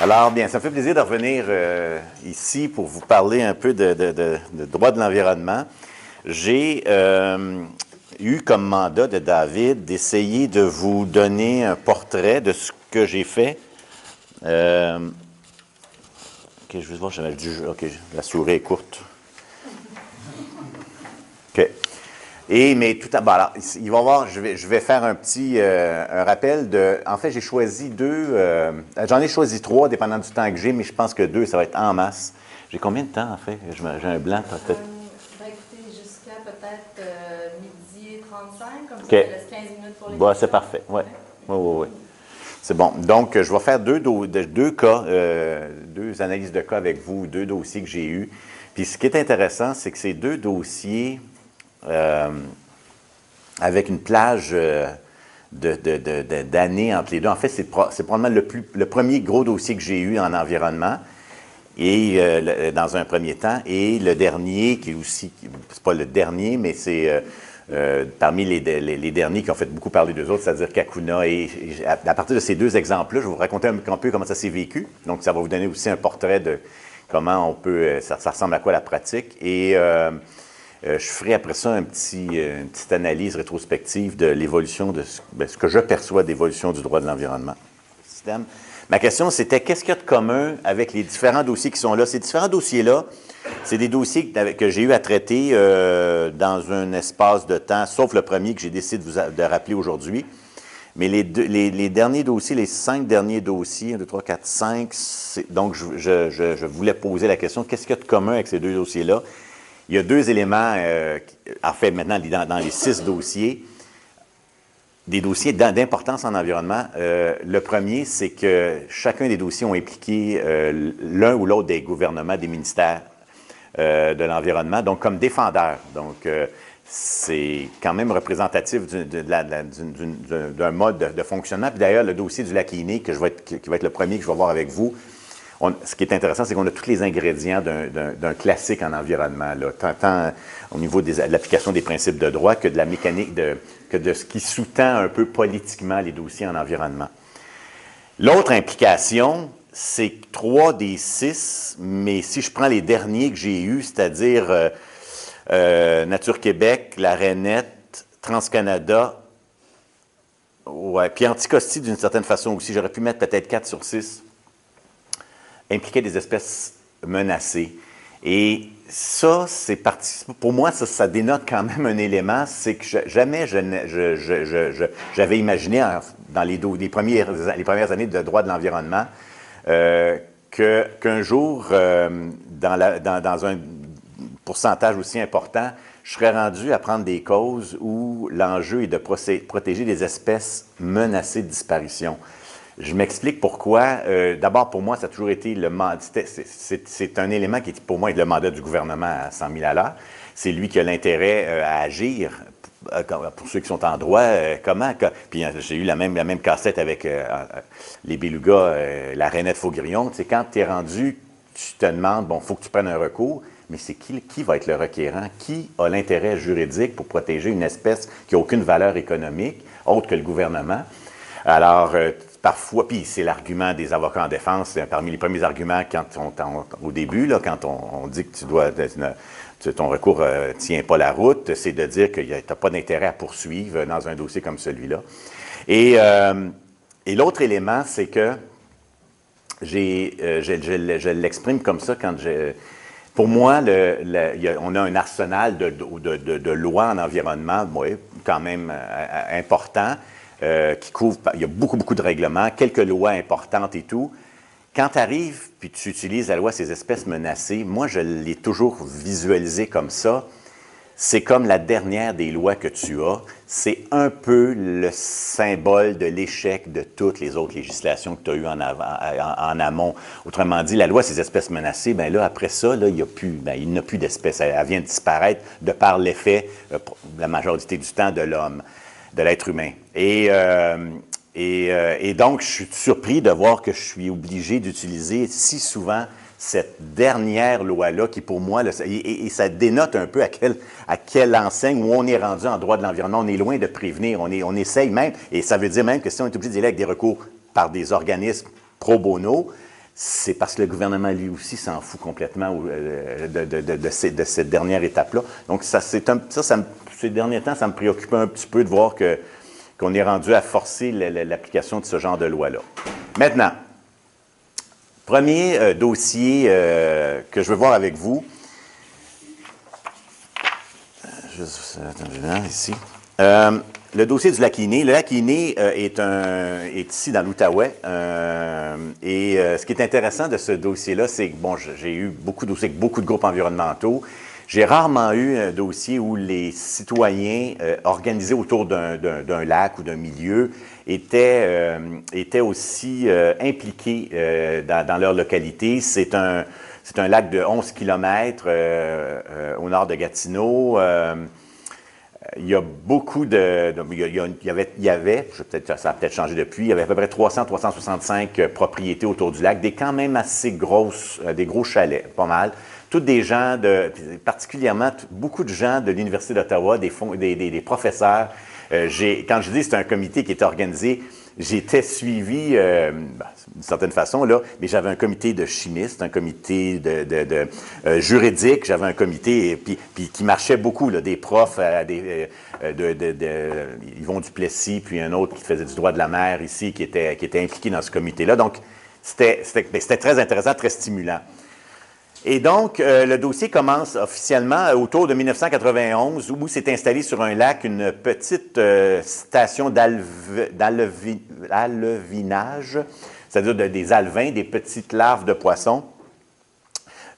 Alors, bien, ça me fait plaisir de revenir ici pour vous parler un peu de droit de l'environnement. J'ai eu comme mandat de David d'essayer de vous donner un portrait de ce que j'ai fait. OK, je vais voir, j'avais du jeu. OK, la souris est courte. OK. Mais tout à l'heure, il va y avoir, je vais faire un petit un rappel de. En fait, j'ai choisi j'en ai choisi 3, dépendant du temps que j'ai, mais je pense que 2, ça va être en masse. J'ai combien de temps, en fait? J'ai un blanc, peut-être. Écoutez, jusqu'à peut-être midi et 35, comme ça, OK. ça laisse 15 minutes pour les Bon, questions. c'est parfait. Oui. Oui. C'est bon. Donc, je vais faire deux cas, deux analyses de cas avec vous, 2 dossiers que j'ai eus. Puis, ce qui est intéressant, c'est que ces 2 dossiers, avec une plage d'années entre les deux. En fait, c'est probablement le premier gros dossier que j'ai eu en environnement, et dans un premier temps, et le dernier, qui est aussi, c'est pas le dernier, mais c'est parmi les derniers qui ont fait beaucoup parler d'eux autres, c'est-à-dire Kakuna. Et à partir de ces 2 exemples-là, je vais vous raconter un peu comment ça s'est vécu. Donc, ça va vous donner aussi un portrait de comment on peut, ça ressemble à quoi la pratique. Et je ferai après ça une petite analyse rétrospective de l'évolution de ce que je perçois d'évolution du droit de l'environnement. Système. Ma question, c'était qu'est-ce qu'il y a de commun avec les différents dossiers qui sont là? Ces différents dossiers-là, c'est des dossiers que j'ai eu à traiter dans un espace de temps, sauf le premier que j'ai décidé de rappeler aujourd'hui. Mais les derniers dossiers, les 5 derniers dossiers, 1, 2, 3, 4, 5, donc je voulais poser la question, qu'est-ce qu'il y a de commun avec ces 2 dossiers-là? Il y a 2 éléments, en fait, maintenant, dans les 6 dossiers, des dossiers d'importance en environnement. Le premier, c'est que chacun des dossiers ont impliqué l'un ou l'autre des gouvernements, des ministères de l'environnement, donc comme défendeurs. Donc, c'est quand même représentatif d'un mode de fonctionnement. Puis d'ailleurs, le dossier du lac Iné, qui va être le premier que je vais voir avec vous, ce qui est intéressant, c'est qu'on a tous les ingrédients d'un classique en environnement, là, tant au niveau de l'application des principes de droit que de la mécanique, que de ce qui sous-tend un peu politiquement les dossiers en environnement. L'autre implication, c'est 3 des 6, mais si je prends les derniers que j'ai eus, c'est-à-dire Nature Québec, la RENET, TransCanada, puis Anticosti d'une certaine façon aussi, j'aurais pu mettre peut-être 4 sur 6, impliquaient des espèces menacées. Et ça, c'est parti. Pour moi, ça dénote quand même un élément, c'est que jamais j'avais imaginé dans les premières années de droit de l'environnement qu'un jour, dans un pourcentage aussi important, je serais rendu à prendre des causes où l'enjeu est de protéger des espèces menacées de disparition. Je m'explique pourquoi. D'abord, pour moi, ça a toujours été c'est un élément qui, pour moi, est le mandat du gouvernement à 100 000 à l'heure. C'est lui qui a l'intérêt à agir. Pour ceux qui sont en droit, comment? Puis j'ai eu la même cassette avec les belugas, la rainette Faugrillon. Tu sais, quand tu es rendu, tu te demandes, bon, il faut que tu prennes un recours, mais c'est qui va être le requérant? Qui a l'intérêt juridique pour protéger une espèce qui n'a aucune valeur économique, autre que le gouvernement? Alors, parfois, puis c'est l'argument des avocats en défense, parmi les premiers arguments au début, là, quand on dit que ton recours ne tient pas la route, c'est de dire que tu n'as pas d'intérêt à poursuivre dans un dossier comme celui-là. Et l'autre élément, c'est que je l'exprime comme ça quand pour moi, on a un arsenal de lois en environnement, quand même important, qui couvre, il y a beaucoup de règlements, quelques lois importantes et tout. Quand tu arrives puis tu utilises la loi ces espèces menacées, moi, je l'ai toujours visualisé comme ça. C'est comme la dernière des lois que tu as. C'est un peu le symbole de l'échec de toutes les autres législations que tu as eues en amont. Autrement dit, la loi ces espèces menacées, bien là, après ça, là, il n'y a plus d'espèces. Elle vient de disparaître de par l'effet, la majorité du temps, de l'homme, de l'être humain. Et donc, je suis surpris de voir que je suis obligé d'utiliser si souvent cette dernière loi-là qui, pour moi, et ça dénote un peu à quelle enseigne où on est rendu en droit de l'environnement. On est loin de prévenir. On essaye même, et ça veut dire même que si on est obligé d'y aller avec des recours par des organismes pro bono, c'est parce que le gouvernement, lui aussi, s'en fout complètement de cette dernière étape-là. Donc, ces derniers temps, ça me préoccupe un petit peu de voir qu'on est rendu à forcer l'application de ce genre de loi-là. Maintenant, premier dossier que je veux voir avec vous. Attendez, ici. Le dossier du lac Iné. Le lac Iné est ici dans l'Outaouais. Ce qui est intéressant de ce dossier-là, c'est que, bon, j'ai eu beaucoup de dossiers avec beaucoup de groupes environnementaux. J'ai rarement eu un dossier où les citoyens organisés autour d'un lac ou d'un milieu étaient aussi impliqués dans leur localité. C'est un lac de 11 km au nord de Gatineau. Il y a beaucoup il y avait, ça a peut-être changé depuis, il y avait à peu près 300-365 propriétés autour du lac, des quand même assez grosses, des gros chalets, pas mal. Toutes des gens, particulièrement beaucoup de gens de l'Université d'Ottawa, des professeurs. Quand je dis que c'est un comité qui est organisé, j'étais suivi, d'une certaine façon, là, mais j'avais un comité de chimistes, un comité de juridique, j'avais un comité puis qui marchait beaucoup, là, des profs, Yvon Duplessis, puis un autre qui faisait du droit de la mer ici, qui était impliqué dans ce comité-là. Donc, c'était très intéressant, très stimulant. Et donc, le dossier commence officiellement autour de 1991, où s'est installée sur un lac une petite station d'alevinage, c'est-à-dire des alevins, des petites larves de poissons.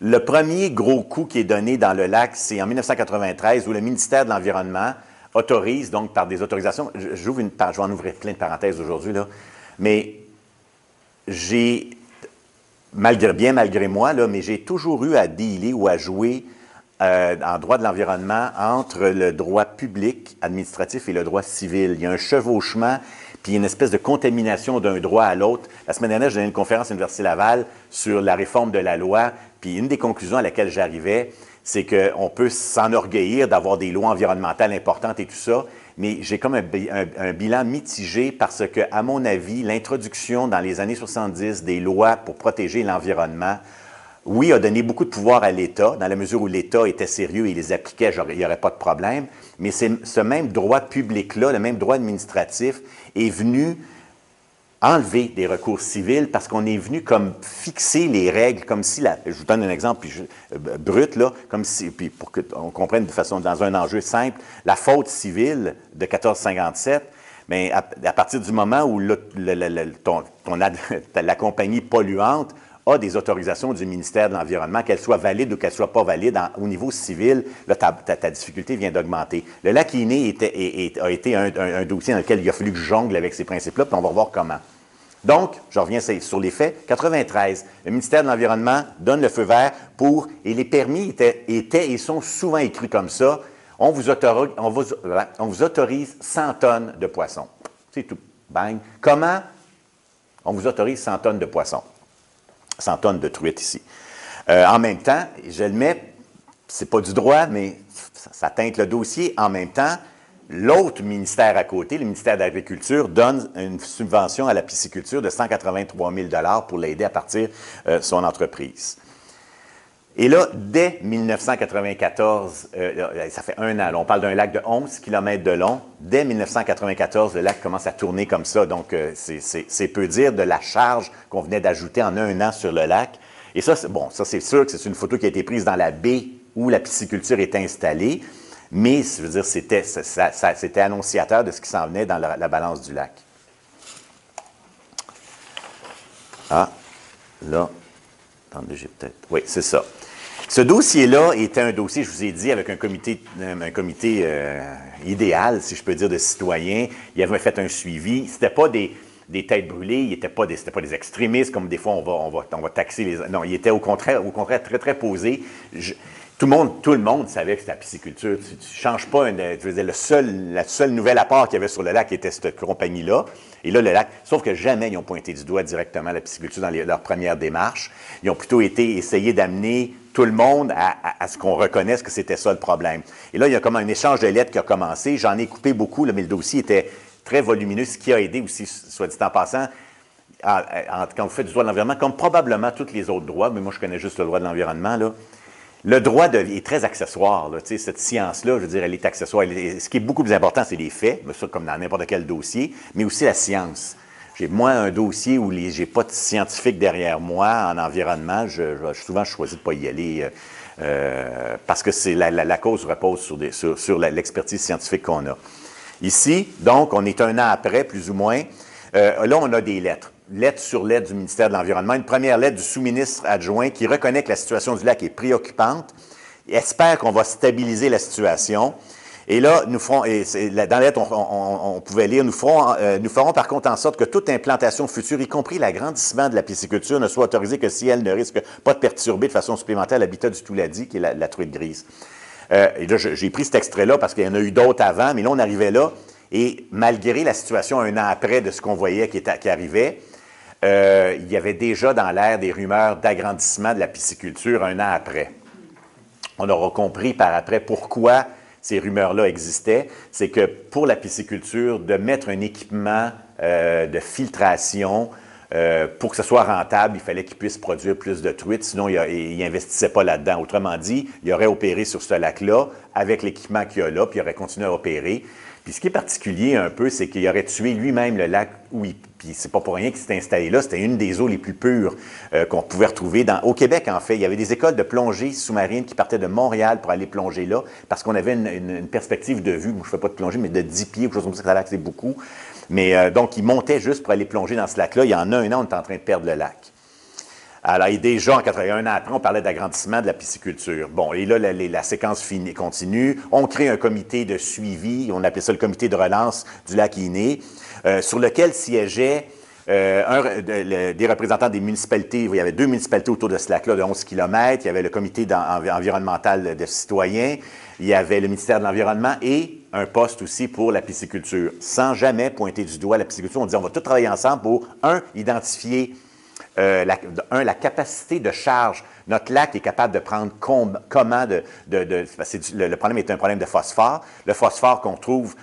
Le premier gros coup qui est donné dans le lac, c'est en 1993, où le ministère de l'Environnement autorise, donc par des autorisations, je vais en ouvrir plein de parenthèses aujourd'hui, là, mais malgré moi, là, mais j'ai toujours eu à dealer ou à jouer en droit de l'environnement entre le droit public administratif et le droit civil. Il y a un chevauchement, puis une espèce de contamination d'un droit à l'autre. La semaine dernière, j'ai donné une conférence à l'Université Laval sur la réforme de la loi, puis une des conclusions à laquelle j'arrivais, c'est qu'on peut s'enorgueillir d'avoir des lois environnementales importantes et tout ça, mais j'ai comme un bilan mitigé parce que, à mon avis, l'introduction dans les années 70 des lois pour protéger l'environnement, oui, a donné beaucoup de pouvoir à l'État, dans la mesure où l'État était sérieux et les appliquait, il n'y aurait pas de problème, mais ce même droit public-là, le même droit administratif, est venu enlever des recours civils parce qu'on est venu comme fixer les règles, comme si, je vous donne un exemple brut, là, comme si, puis pour qu'on comprenne de façon, dans un enjeu simple, la faute civile de 1457, bien, à partir du moment où la compagnie polluante a des autorisations du ministère de l'Environnement, qu'elles soient valides ou qu'elles ne soient pas valides, au niveau civil, là, ta difficulté vient d'augmenter. Le lac Iné a été un dossier dans lequel il a fallu que je jongle avec ces principes-là, puis on va voir comment. Donc, je reviens sur les faits. 93, le ministère de l'Environnement donne le feu vert et les permis étaient et sont souvent écrits comme ça, on vous autorise 100 tonnes de poissons. C'est tout. Bang. Comment? On vous autorise 100 tonnes de poissons. 100 tonnes de truites ici. En même temps, je le mets, c'est pas du droit, mais ça teinte le dossier. En même temps, l'autre ministère à côté, le ministère de l'Agriculture, donne une subvention à la pisciculture de 183 000 $ pour l'aider à partir son entreprise. Et là, dès 1994, ça fait un an, là, on parle d'un lac de 11 km de long. Dès 1994, le lac commence à tourner comme ça. Donc, c'est peu dire de la charge qu'on venait d'ajouter en un an sur le lac. Et ça, c'est sûr que c'est une photo qui a été prise dans la baie où la pisciculture est installée. Mais, je veux dire, c'était annonciateur de ce qui s'en venait dans la balance du lac. Ah, là, attendez, j'ai peut-être... Oui, c'est ça. Ce dossier-là était un dossier, je vous ai dit, avec un comité idéal, si je peux dire, de citoyens. Il avait fait un suivi. C'était pas des têtes brûlées, c'était pas des extrémistes, comme des fois on va taxer les... Non, il était au contraire très, très posé. Tout le monde savait que c'était la pisciculture. Tu ne changes pas, je veux dire, la seule nouvelle apport qu'il y avait sur le lac était cette compagnie-là. Et là, le lac, sauf que jamais ils ont pointé du doigt directement la pisciculture dans leur première démarche. Ils ont plutôt essayé d'amener tout le monde à ce qu'on reconnaisse que c'était ça le problème. Et là, il y a comme un échange de lettres qui a commencé. J'en ai coupé beaucoup, là, mais le dossier était très volumineux, ce qui a aidé aussi, soit dit en passant. quand vous faites du droit de l'environnement, comme probablement tous les autres droits, mais moi je connais juste le droit de l'environnement, là, le droit est très accessoire. Là, cette science-là, je veux dire, elle est accessoire. Ce qui est beaucoup plus important, c'est les faits, mais ça comme dans n'importe quel dossier, mais aussi la science. J'ai, moi, un dossier où j'ai pas de scientifique derrière moi en environnement, souvent, je choisis de ne pas y aller parce que la cause repose sur l'expertise scientifique qu'on a. Ici, donc, on est un an après, plus ou moins. Là, on a des lettres. Lettre sur lettre du ministère de l'Environnement. Une première lettre du sous-ministre adjoint qui reconnaît que la situation du lac est préoccupante, espère qu'on va stabiliser la situation. Et là, dans la lettre, on pouvait lire, nous ferons par contre en sorte que toute implantation future, y compris l'agrandissement de la pisciculture, ne soit autorisée que si elle ne risque pas de perturber de façon supplémentaire l'habitat du Touladi, qui est la truite grise. Et là, j'ai pris cet extrait-là parce qu'il y en a eu d'autres avant, mais là, on arrivait là, et malgré la situation un an après de ce qu'on voyait qui arrivait, il y avait déjà dans l'air des rumeurs d'agrandissement de la pisciculture un an après. On aura compris par après pourquoi ces rumeurs-là existaient. C'est que pour la pisciculture, de mettre un équipement de filtration pour que ce soit rentable, il fallait qu'il puisse produire plus de truites, sinon il n'investissait pas là-dedans. Autrement dit, il aurait opéré sur ce lac-là avec l'équipement qu'il y a là, puis il aurait continué à opérer. Puis ce qui est particulier un peu, c'est qu'il aurait tué lui-même le lac où puis c'est pas pour rien qu'il s'est installé là, c'était une des eaux les plus pures qu'on pouvait retrouver au Québec, en fait. Il y avait des écoles de plongée sous-marine qui partaient de Montréal pour aller plonger là, parce qu'on avait une perspective de vue, moi je ne fais pas de plongée, mais de 10 pieds, quelque chose comme ça l'air que c'est beaucoup. Mais donc, ils montaient juste pour aller plonger dans ce lac-là. Il y en a un an, on était en train de perdre le lac. Alors, et déjà, en 81 ans après, on parlait d'agrandissement de la pisciculture. Bon, et là, la séquence continue. On crée un comité de suivi, on appelait ça le comité de relance du lac Iné, sur lequel siégeaient des représentants des municipalités. Il y avait 2 municipalités autour de ce lac-là de 11 km. Il y avait le comité environnemental de citoyens. Il y avait le ministère de l'Environnement et un poste aussi pour la pisciculture. Sans jamais pointer du doigt la pisciculture, on disait on va tous travailler ensemble pour, identifier la capacité de charge. Notre lac est capable de prendre comment le problème est un problème de phosphore. Le phosphore qu'on trouve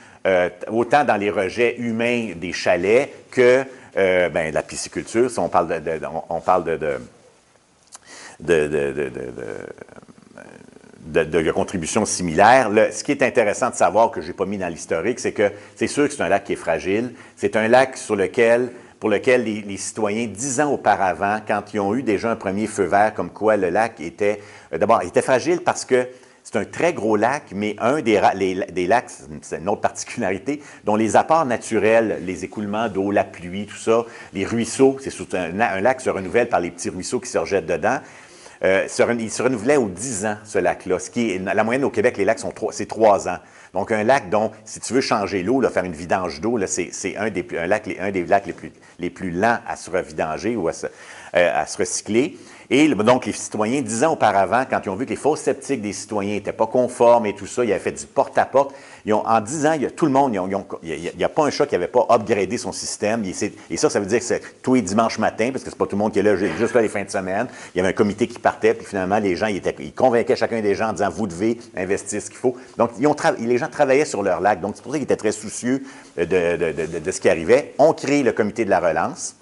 autant dans les rejets humains des chalets que la pisciculture. Si on parle de contributions similaires. Ce qui est intéressant de savoir, que je n'ai pas mis dans l'historique, c'est que c'est sûr que c'est un lac qui est fragile. C'est un lac pour lequel les citoyens, 10 ans auparavant, quand ils ont eu déjà un premier feu vert, comme quoi le lac était... D'abord, il était fragile parce que c'est un très gros lac, mais un des lacs, c'est une autre particularité, dont les apports naturels, les écoulements d'eau, la pluie, tout ça, les ruisseaux, c'est un lac qui se renouvelle par les petits ruisseaux qui se rejettent dedans. Il se renouvelait aux 10 ans, ce lac-là. Ce qui est, la moyenne au Québec, les lacs, c'est 3 ans. Donc, un lac dont, si tu veux changer l'eau, faire une vidange d'eau, c'est un des lacs les plus lents à se revidanger ou à se recycler. Et donc, les citoyens, 10 ans auparavant, quand ils ont vu que les fosses septiques des citoyens n'étaient pas conformes et tout ça, ils avaient fait du porte-à-porte. En 10 ans, tout le monde, il n'y a pas un chat qui n'avait pas upgradé son système. Et ça veut dire que c'est tous les dimanches matins, parce que c'est pas tout le monde qui est là, juste là les fins de semaine. Il y avait un comité qui partait, puis finalement, les gens, ils convainquaient chacun des gens en disant, vous devez investir ce qu'il faut. Donc, les gens travaillaient sur leur lac. Donc, c'est pour ça qu'ils étaient très soucieux de ce qui arrivait. On crée le comité de la relance.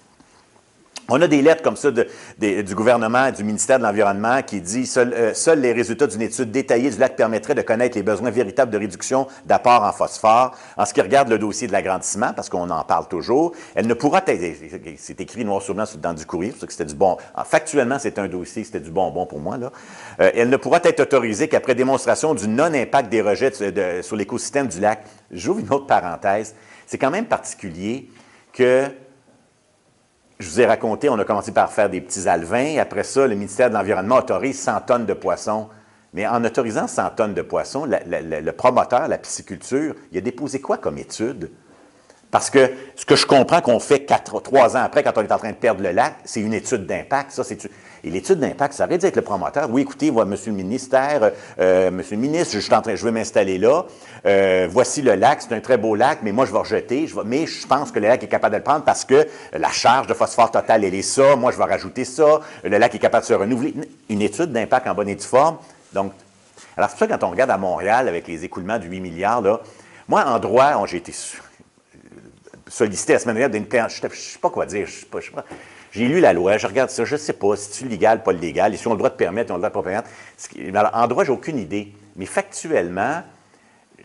On a des lettres comme ça du gouvernement et du ministère de l'Environnement qui dit seuls les résultats d'une étude détaillée du lac permettraient de connaître les besoins véritables de réduction d'apport en phosphore. En ce qui regarde le dossier de l'agrandissement, parce qu'on en parle toujours, elle ne pourra être, c'est écrit noir sur blanc dans du courrier, c'est que c'était du bon. Factuellement, c'est un dossier, c'était du bonbon pour moi, là. Elle ne pourra être autorisée qu'après démonstration du non-impact des rejets sur l'écosystème du lac. J'ouvre une autre parenthèse. C'est quand même particulier que je vous ai raconté, on a commencé par faire des petits alevins. Après ça, le ministère de l'Environnement autorise 100 tonnes de poissons. Mais en autorisant 100 tonnes de poissons, le promoteur, la pisciculture, il a déposé quoi comme étude? Parce que ce que je comprends qu'on fait 3 ans après, quand on est en train de perdre le lac, c'est une étude d'impact. Et l'étude d'impact, ça aurait dit avec le promoteur, oui, écoutez, monsieur le ministère, monsieur le ministre, je veux m'installer là. Voici le lac, c'est un très beau lac, mais moi, je vais rejeter. Mais je pense que le lac est capable de le prendre parce que la charge de phosphore totale, elle est ça. Moi, je vais rajouter ça. Le lac est capable de se renouveler. Une étude d'impact en bonne et due forme. Donc, alors, c'est pour ça quand on regarde à Montréal avec les écoulements de 8 milliards, là, moi, en droit, j'ai été sollicité la semaine dernière d'une permis. Je ne sais pas quoi dire. Je sais pas. J'ai lu la loi, je regarde ça, je ne sais pas si c'est légal, pas légal. Ils ont le droit de permettre, ils ont le droit de pas permettre. Alors, en droit, j'ai aucune idée. Mais factuellement,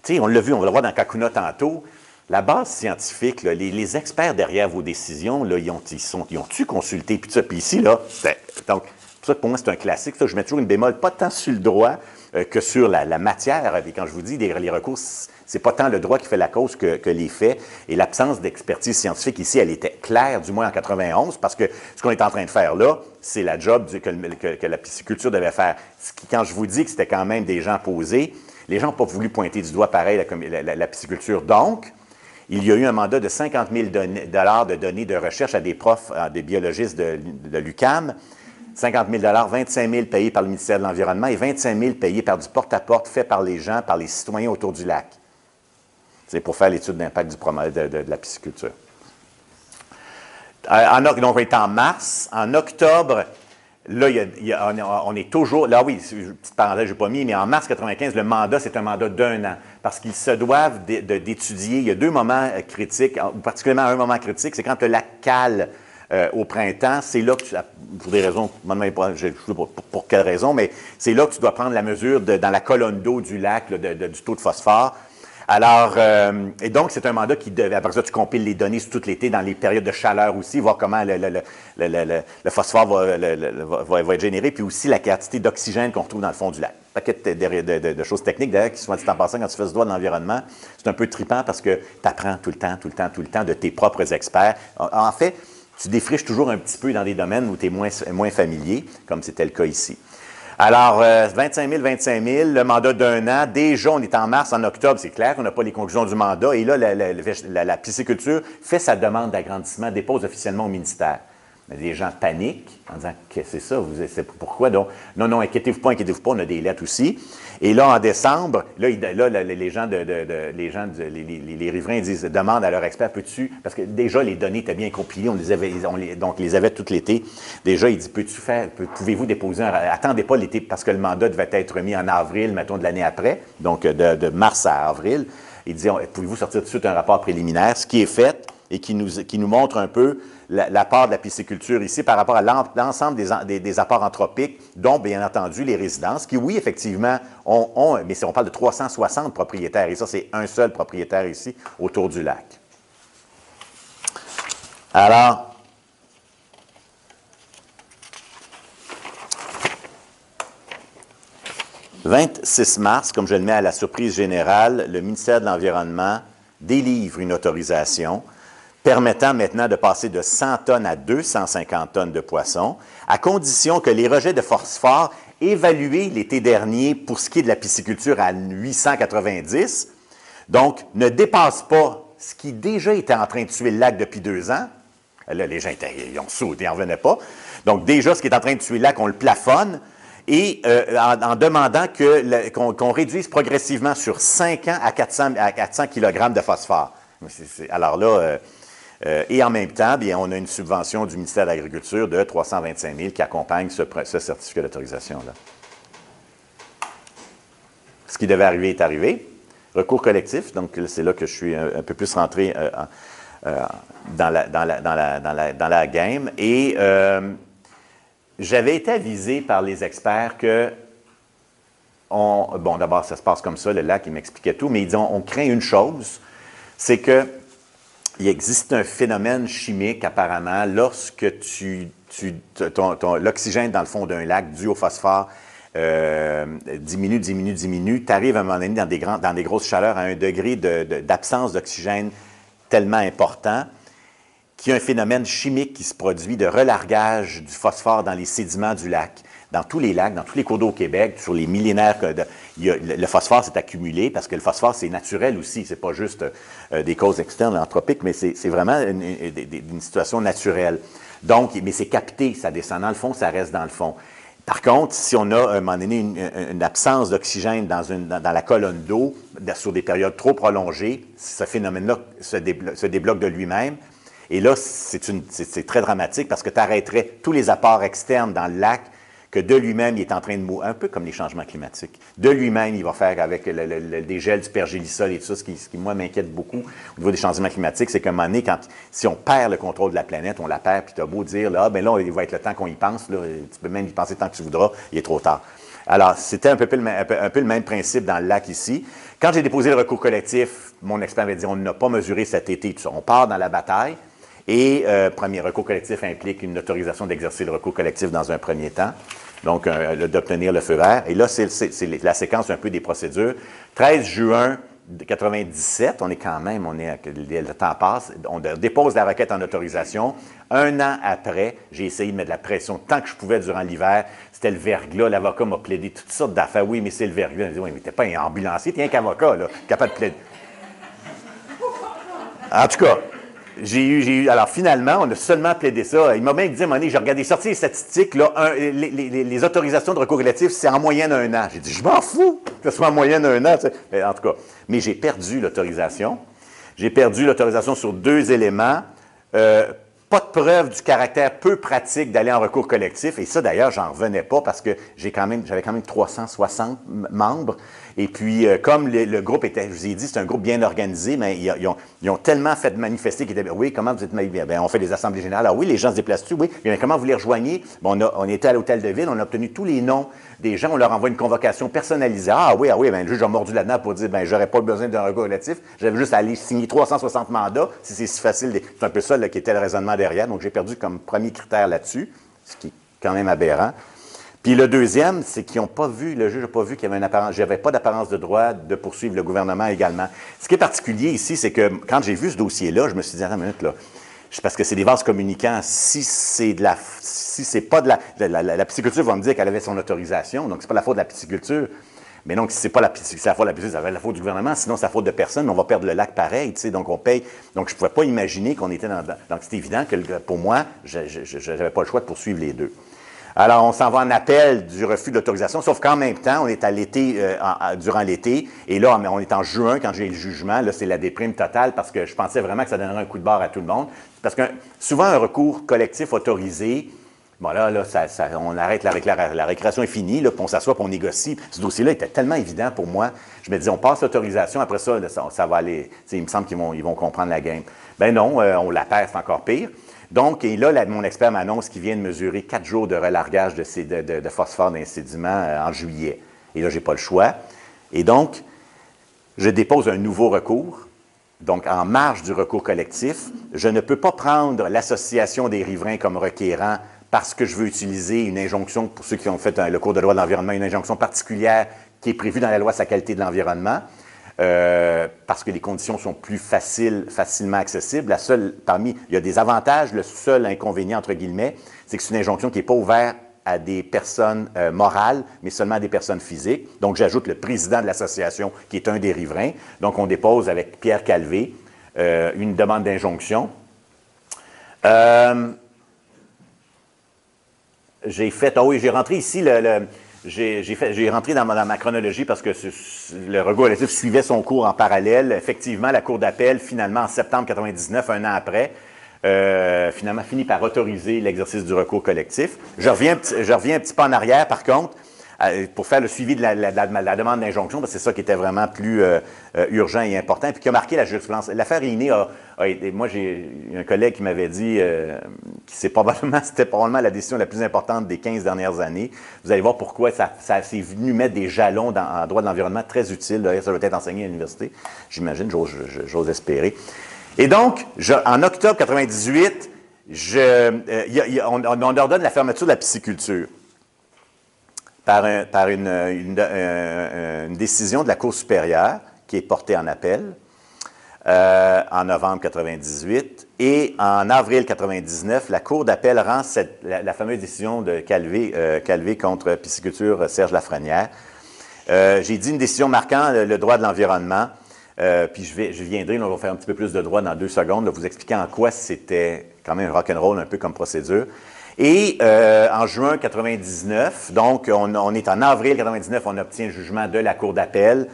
tu sais, on l'a vu, on va le voir dans Kakuna tantôt, la base scientifique, là, les experts derrière vos décisions, là, ils ont-tu consulté? Puis ici, là, donc, pour ça que pour moi, c'est un classique. Ça, je mets toujours une bémol, pas tant sur le droit que sur la matière. Et quand je vous dis les recours, c'est pas tant le droit qui fait la cause que les faits. Et l'absence d'expertise scientifique ici, elle était claire, du moins en 91, parce que ce qu'on est en train de faire là, c'est la job que la pisciculture devait faire. Quand je vous dis que c'était quand même des gens posés, les gens n'ont pas voulu pointer du doigt pareil la pisciculture. Donc, il y a eu un mandat de 50 000 de données de recherche à des profs, à des biologistes de l'UQAM. 50 000 25 000 payés par le ministère de l'Environnement et 25 000 payés par du porte-à-porte fait par les gens, par les citoyens autour du lac. C'est pour faire l'étude d'impact de la pisciculture. Donc, on est en mars. En octobre, là, on est toujours... Là, oui, petite parenthèse, je n'ai pas mis, mais en mars 95, le mandat, c'est un mandat d'1 an. Parce qu'ils se doivent d'étudier. Il y a deux moments critiques, particulièrement un moment critique, c'est quand le lac cale au printemps. C'est là que pour des raisons, je ne sais pas pour quelle raison, mais c'est là que tu dois prendre la mesure dans la colonne d'eau du lac, là, du taux de phosphore. Alors, et donc, c'est un mandat qui devait, après ça, tu compiles les données sur tout l'été, dans les périodes de chaleur aussi, voir comment le phosphore va être généré, puis aussi la quantité d'oxygène qu'on retrouve dans le fond du lac. Un paquet de choses techniques, d'ailleurs, qui sont dit en passant, quand tu fais ce droit de l'environnement, c'est un peu trippant parce que tu apprends tout le temps de tes propres experts. En fait, tu défriches toujours un petit peu dans des domaines où tu es moins familier, comme c'était le cas ici. Alors, 25 000, le mandat d'1 an. Déjà, on est en mars, en octobre, c'est clair qu'on n'a pas les conclusions du mandat. Et là, la pisciculture fait sa demande d'agrandissement, dépose officiellement au ministère. Les gens paniquent en disant « Qu'est-ce que c'est ça? C'est pourquoi donc? » Non, inquiétez-vous pas, on a des lettres aussi. Et là, en décembre, les riverains demandent à leur expert, peux-tu, parce que déjà, les données étaient bien compilées, on les avait tout l'été. Déjà, il dit, pouvez-vous déposer attendez pas l'été, parce que le mandat devait être remis en avril, mettons, de l'année après, donc de mars à avril. Il dit, pouvez-vous sortir tout de suite un rapport préliminaire, ce qui est fait et qui nous montre un peu l'apport de la pisciculture ici par rapport à l'ensemble des apports anthropiques, dont, bien entendu, les résidences, qui, oui, effectivement, mais on parle de 360 propriétaires, et ça, c'est un seul propriétaire ici, autour du lac. Alors, le 26 mars, comme je le mets à la surprise générale, le ministère de l'Environnement délivre une autorisation permettant maintenant de passer de 100 tonnes à 250 tonnes de poissons, à condition que les rejets de phosphore évalués l'été dernier pour ce qui est de la pisciculture à 890, donc ne dépassent pas ce qui déjà était en train de tuer le lac depuis 2 ans. Là, les gens ils ont sauté, ils n'en revenaient pas. Donc déjà, ce qui est en train de tuer le lac, on le plafonne, et en demandant qu'on réduise progressivement sur 5 ans à 400 kg de phosphore. Alors là... et en même temps, bien, on a une subvention du ministère de l'Agriculture de 325 000 qui accompagne ce certificat d'autorisation-là. Ce qui devait arriver est arrivé. Recours collectif, donc c'est là que je suis un peu plus rentré dans la game. Et j'avais été avisé par les experts que, bon, d'abord, ça se passe comme ça, le lac, il m'expliquait tout, mais ils disent, on craint une chose, c'est que il existe un phénomène chimique, apparemment, lorsque l'oxygène dans le fond d'un lac dû au phosphore diminue, tu arrives à un moment donné dans des grosses chaleurs à un degré d'absence d'oxygène tellement important qu'il y a un phénomène chimique qui se produit de relargage du phosphore dans les sédiments du lac. Dans tous les lacs, dans tous les cours d'eau au Québec, sur les millénaires, le phosphore s'est accumulé parce que le phosphore, c'est naturel aussi. Ce n'est pas juste des causes externes anthropiques, mais c'est vraiment une situation naturelle. Donc, mais c'est capté, ça descend dans le fond, ça reste dans le fond. Par contre, si on a à un moment donné une absence d'oxygène dans la colonne d'eau sur des périodes trop prolongées, ce phénomène-là se débloque de lui-même. Et là, c'est très dramatique parce que tu arrêterais tous les apports externes dans le lac que de lui-même, il est en train de mourir, un peu comme les changements climatiques. De lui-même, il va faire avec le dégel du pergélisol et tout ça, ce qui moi, m'inquiète beaucoup au niveau des changements climatiques, c'est qu'à un moment donné, si on perd le contrôle de la planète, on la perd, puis tu as beau dire, là, ben là, il va être le temps qu'on y pense, là, tu peux même y penser tant que tu voudras, il est trop tard. Alors, c'était un peu le même principe dans le lac ici. Quand j'ai déposé le recours collectif, mon expert m'a dit, on n'a pas mesuré cet été, tout ça. On part dans la bataille. Et premier recours collectif implique une autorisation d'exercer le recours collectif dans un premier temps, donc d'obtenir le feu vert. Et là, c'est la séquence un peu des procédures. 13 juin 97, le temps passe, on dépose la requête en autorisation. Un an après, j'ai essayé de mettre de la pression tant que je pouvais durant l'hiver. C'était le verglas, l'avocat m'a plaidé toutes sortes d'affaires. Oui, mais c'est le verglas. Il m'a dit, oui, mais t'es pas un ambulancier, t'es un avocat, là, capable de plaider. En tout cas, alors finalement, on a seulement plaidé ça. Il m'a même dit, à un moment donné, j'ai regardé sortir les statistiques, là, les autorisations de recours collectif, c'est en moyenne un an. J'ai dit, je m'en fous que ce soit en moyenne un an. Tu sais. Mais en tout cas, mais j'ai perdu l'autorisation. J'ai perdu l'autorisation sur 2 éléments. Pas de preuve du caractère peu pratique d'aller en recours collectif. Et ça, d'ailleurs, j'en revenais pas parce que j'avais quand même 360 membres. Et puis, comme le groupe était, je vous ai dit, c'est un groupe bien organisé, mais ils ont tellement fait manifester qu'ils étaient, oui, comment vous êtes, bien, on fait des assemblées générales. Alors oui, les gens se déplacent-tu? Oui. Mais comment vous les rejoignez? Bon, on était à l'hôtel de ville, on a obtenu tous les noms des gens, on leur envoie une convocation personnalisée. Ah oui, bien, le juge a mordu là-dedans pour dire, bien, j'aurais pas besoin d'un recours collectif. J'avais juste à aller signer 360 mandats, si c'est si facile. C'est un peu ça là, qui était le raisonnement derrière. Donc, j'ai perdu comme premier critère là-dessus, ce qui est quand même aberrant. Puis le deuxième, c'est qu'ils n'ont pas vu, le juge n'a pas vu qu'il y avait une apparence, j'avais pas d'apparence de droit de poursuivre le gouvernement également. Ce qui est particulier ici, c'est que quand j'ai vu ce dossier-là, je me suis dit, attends une minute, là, parce que c'est des vases communicants, si c'est pas de la pisciculture va me dire qu'elle avait son autorisation, donc c'est pas la faute de la pisciculture. Mais donc, si c'est pas la faute de la pisciculture, ça va être la faute du gouvernement, sinon c'est la faute de personne, on va perdre le lac pareil, tu sais, donc on paye. Donc, je ne pouvais pas imaginer qu'on était dans. Donc, c'est évident que pour moi, je n'avais pas le choix de poursuivre les deux. Alors, on s'en va en appel du refus d'autorisation, sauf qu'en même temps, on est à l'été, durant l'été, et là, on est en juin, quand j'ai le jugement, là, c'est la déprime totale, parce que je pensais vraiment que ça donnerait un coup de barre à tout le monde. Parce que souvent, un recours collectif autorisé, bon là on arrête la récréation est finie, là, puis on s'assoit, puis on négocie. Ce dossier-là était tellement évident pour moi. Je me disais, on passe l'autorisation, après ça, ça va aller. Il me semble qu'ils vont comprendre la game. Ben non, on la perd, c'est encore pire. Donc, et là, mon expert m'annonce qu'il vient de mesurer 4 jours de relargage de phosphore dans les sédiments en juillet. Et là, je n'ai pas le choix. Et donc, je dépose un nouveau recours. Donc, en marge du recours collectif, je ne peux pas prendre l'Association des riverains comme requérant parce que je veux utiliser une injonction, pour ceux qui ont fait le cours de loi de l'environnement, une injonction particulière qui est prévue dans la loi sur la qualité de l'environnement. Parce que les conditions sont plus facilement accessibles. Il y a des avantages, le seul inconvénient, entre guillemets, c'est que c'est une injonction qui n'est pas ouverte à des personnes morales, mais seulement à des personnes physiques. Donc, j'ajoute le président de l'association, qui est un des riverains. Donc, on dépose avec Pierre Calvé une demande d'injonction. J'ai rentré ici j'ai rentré dans ma chronologie parce que le recours collectif suivait son cours en parallèle. Effectivement, la Cour d'appel, finalement, en septembre 99, un an après, finalement finit par autoriser l'exercice du recours collectif. Je reviens un petit peu en arrière, par contre, pour faire le suivi de la demande d'injonction, parce que c'est ça qui était vraiment plus urgent et important, puis qui a marqué la jurisprudence. L'affaire Iné moi, j'ai un collègue qui m'avait dit que c'était probablement la décision la plus importante des 15 dernières années. Vous allez voir pourquoi ça s'est venu mettre des jalons en droit de l'environnement très utiles. D'ailleurs, ça doit être enseigné à l'université, j'imagine, j'ose espérer. Et donc, en octobre 98, on ordonne la fermeture de la pisciculture par une décision de la Cour supérieure qui est portée en appel en novembre 98. Et en avril 99, la Cour d'appel rend la fameuse décision de Calvé contre pisciculture Serge Lafrenière. J'ai dit une décision marquant le droit de l'environnement. Puis je viendrai, on va faire un petit peu plus de droit dans 2 secondes, là, vous expliquer en quoi c'était quand même rock'n'roll un peu comme procédure. Et en juin 99, donc on est en avril 99, on obtient le jugement de la Cour d'appel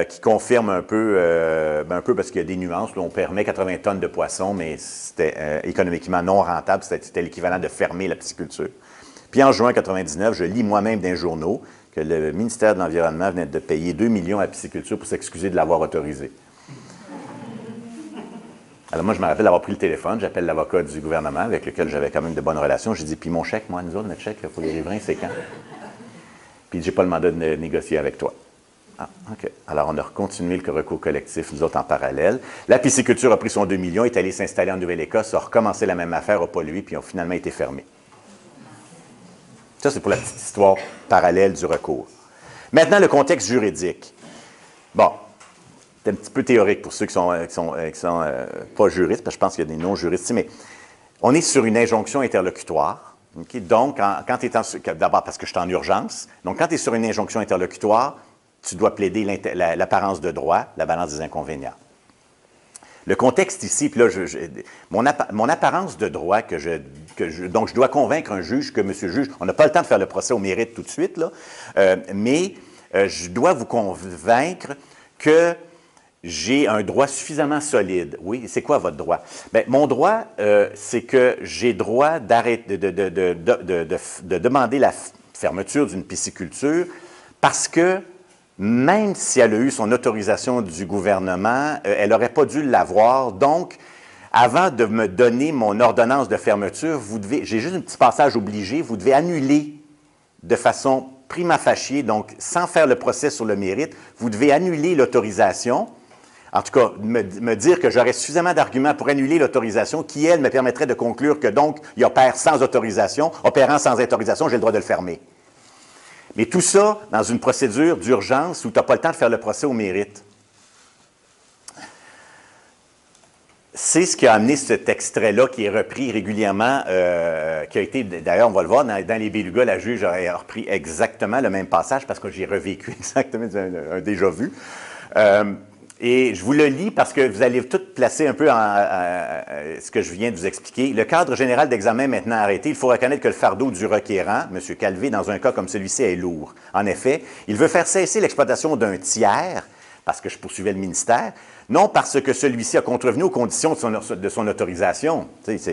qui confirme un peu parce qu'il y a des nuances. Là, on permet 80 tonnes de poissons, mais c'était économiquement non rentable. C'était l'équivalent de fermer la pisciculture. Puis en juin 99, je lis moi-même dans les journaux que le ministère de l'Environnement venait de payer 2 millions à la pisciculture pour s'excuser de l'avoir autorisé. Alors moi, je me rappelle d'avoir pris le téléphone, j'appelle l'avocat du gouvernement avec lequel j'avais quand même de bonnes relations. J'ai dit, puis mon chèque, moi, nous autres, notre chèque pour les riverains, c'est quand? Puis j'ai pas le mandat de négocier avec toi. Ah, OK. Alors, on a continué le recours collectif, nous autres, en parallèle. La pisciculture a pris son 2 millions, est allée s'installer en Nouvelle-Écosse, a recommencé la même affaire, a pollué, puis ont finalement été fermés. Ça, c'est pour la petite histoire parallèle du recours. Maintenant, le contexte juridique. Bon, c'est un petit peu théorique pour ceux qui sont pas juristes, parce que je pense qu'il y a des non-juristes ici, mais on est sur une injonction interlocutoire. Okay? Donc, quand tu es d'abord parce que je suis en urgence, donc quand tu es sur une injonction interlocutoire, tu dois plaider l'apparence de droit, la balance des inconvénients. Le contexte ici, puis là, mon apparence de droit donc je dois convaincre un juge que, monsieur le juge, on n'a pas le temps de faire le procès au mérite tout de suite, là, mais je dois vous convaincre que j'ai un droit suffisamment solide. Oui, c'est quoi votre droit? Bien, mon droit, c'est que j'ai droit de demander la fermeture d'une pisciculture parce que même si elle a eu son autorisation du gouvernement, elle n'aurait pas dû l'avoir. Donc, avant de me donner mon ordonnance de fermeture, j'ai juste un petit passage obligé, vous devez annuler de façon prima facie, donc sans faire le procès sur le mérite, vous devez annuler l'autorisation. En tout cas, me dire que j'aurais suffisamment d'arguments pour annuler l'autorisation qui, elle, me permettrait de conclure que donc, il opère sans autorisation. Opérant sans autorisation, j'ai le droit de le fermer. Mais tout ça dans une procédure d'urgence où tu n'as pas le temps de faire le procès au mérite. C'est ce qui a amené cet extrait-là qui est repris régulièrement, qui a été, d'ailleurs, on va le voir, dans les Belugas, la juge a repris exactement le même passage parce que j'ai revécu exactement un déjà-vu. Et je vous le lis parce que vous allez tout placer un peu ce que je viens de vous expliquer. Le cadre général d'examen maintenant arrêté, il faut reconnaître que le fardeau du requérant, M. Calvé, dans un cas comme celui-ci, est lourd. En effet, il veut faire cesser l'exploitation d'un tiers, parce que je poursuivais le ministère, non parce que celui-ci a contrevenu aux conditions de son autorisation.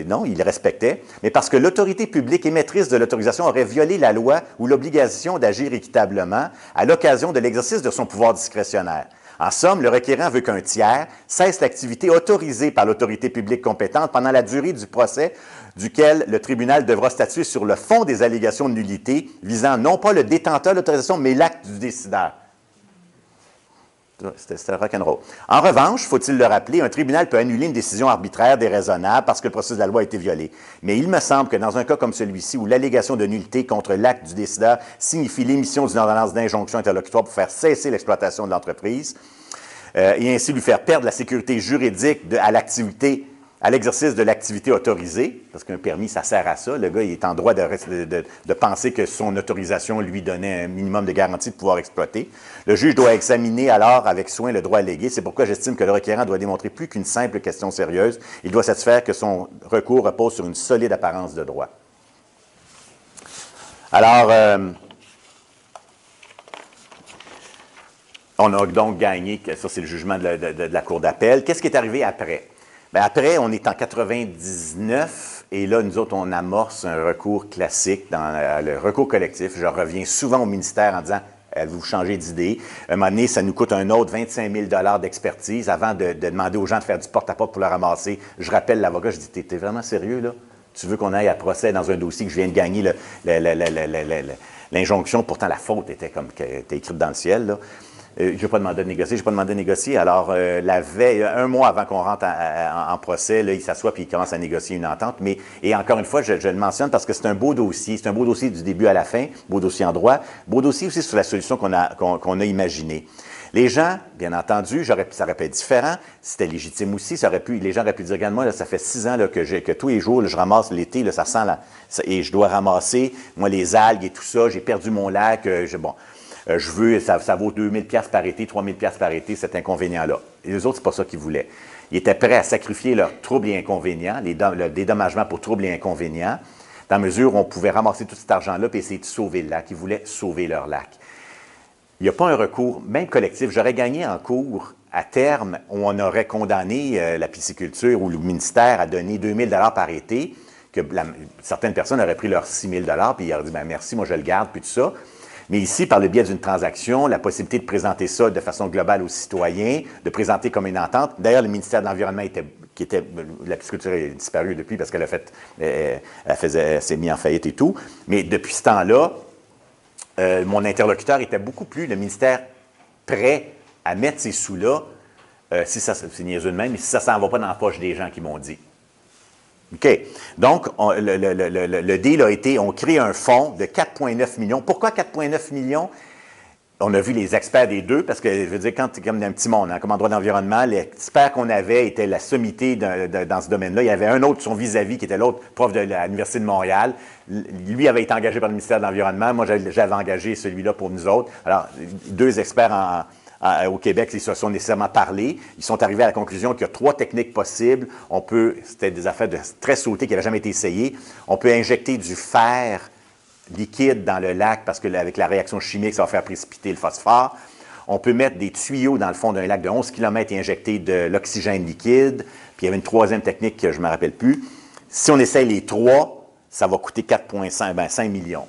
Non, il respectait, mais parce que l'autorité publique émettrice de l'autorisation aurait violé la loi ou l'obligation d'agir équitablement à l'occasion de l'exercice de son pouvoir discrétionnaire. En somme, le requérant veut qu'un tiers cesse l'activité autorisée par l'autorité publique compétente pendant la durée du procès duquel le tribunal devra statuer sur le fond des allégations de nullité visant non pas le détenteur de l'autorisation, mais l'acte du décideur. C'était rock'n'roll. En revanche, faut-il le rappeler, un tribunal peut annuler une décision arbitraire déraisonnable parce que le processus de la loi a été violé. Mais il me semble que dans un cas comme celui-ci, où l'allégation de nullité contre l'acte du décideur signifie l'émission d'une ordonnance d'injonction interlocutoire pour faire cesser l'exploitation de l'entreprise et ainsi lui faire perdre la sécurité juridique à l'exercice de l'activité autorisée, parce qu'un permis, ça sert à ça. Le gars, il est en droit de penser que son autorisation lui donnait un minimum de garantie de pouvoir exploiter. Le juge doit examiner alors avec soin le droit allégué. C'est pourquoi j'estime que le requérant doit démontrer plus qu'une simple question sérieuse. Il doit satisfaire que son recours repose sur une solide apparence de droit. Alors, on a donc gagné, ça c'est le jugement de la Cour d'appel. Qu'est-ce qui est arrivé après? Bien, après, on est en 99 et là, nous autres, on amorce un recours classique dans le recours collectif. Je reviens souvent au ministère en disant « vous changez d'idée ». À un moment donné, ça nous coûte un autre 25 000 d'expertise avant de demander aux gens de faire du porte-à-porte pour le ramasser. Je rappelle l'avocat, je dis « T'es vraiment sérieux, là? Tu veux qu'on aille à procès dans un dossier que je viens de gagner l'injonction, pourtant la faute était écrite dans le ciel, là. » Je n'ai pas demandé de négocier, Alors, la veille, un mois avant qu'on rentre en procès, là, il s'assoit et il commence à négocier une entente. Et encore une fois, je le mentionne parce que c'est un beau dossier. C'est un beau dossier du début à la fin, beau dossier en droit, beau dossier aussi sur la solution qu'on a imaginée. Les gens, bien entendu, ça aurait pu être différent. C'était légitime aussi. Les gens auraient pu dire, regarde-moi, là, ça fait 6 ans là, que tous les jours, là, je ramasse l'été, là, ça sent et je dois ramasser, moi, les algues et tout ça. J'ai perdu mon lac. Ça vaut 2 000 $ par été, 3 000 $ par été, cet inconvénient-là. Et les autres, c'est pas ça qu'ils voulaient. Ils étaient prêts à sacrifier leurs troubles et inconvénients, le dédommagement pour troubles et inconvénients, dans la mesure où on pouvait ramasser tout cet argent-là et essayer de sauver le lac. Ils voulaient sauver leur lac. Il n'y a pas un recours, même collectif. J'aurais gagné en cours à terme où on aurait condamné la pisciculture ou le ministère à donner 2 000 $ par été, que certaines personnes auraient pris leurs 6 000 puis ils auraient dit, ben merci, moi je le garde, puis tout ça. Mais ici, par le biais d'une transaction, la possibilité de présenter ça de façon globale aux citoyens, de présenter comme une entente. D'ailleurs, le ministère de l'Environnement la pisciculture est disparue depuis parce qu'elle s'est mise en faillite et tout. Mais depuis ce temps-là, mon interlocuteur était beaucoup plus, le ministère, prêt à mettre ces sous-là, c'est niaiseux de même, mais si ça ne s'en va pas dans la poche des gens qui m'ont dit. OK. Donc, le deal a été, on crée un fonds de 4,9 millions. Pourquoi 4,9 millions? On a vu les experts des deux, parce que, je veux dire, quand tu es comme un petit monde, hein, comme en droit d'environnement, l'expert qu'on avait était la sommité dans ce domaine-là. Il y avait un autre, son vis-à-vis, qui était l'autre prof de l'Université de Montréal. Lui avait été engagé par le ministère de l'Environnement. Moi, j'avais engagé celui-là pour nous autres. Alors, deux experts au Québec, ils se sont nécessairement parlé. Ils sont arrivés à la conclusion qu'il y a 3 techniques possibles. C'était des affaires de très sautées qui n'avaient jamais été essayées. On peut injecter du fer liquide dans le lac parce qu'avec la réaction chimique, ça va faire précipiter le phosphore. On peut mettre des tuyaux dans le fond d'un lac de 11 km et injecter de l'oxygène liquide. Puis il y avait une 3e technique que je ne me rappelle plus. Si on essaye les 3, ça va coûter 5 millions.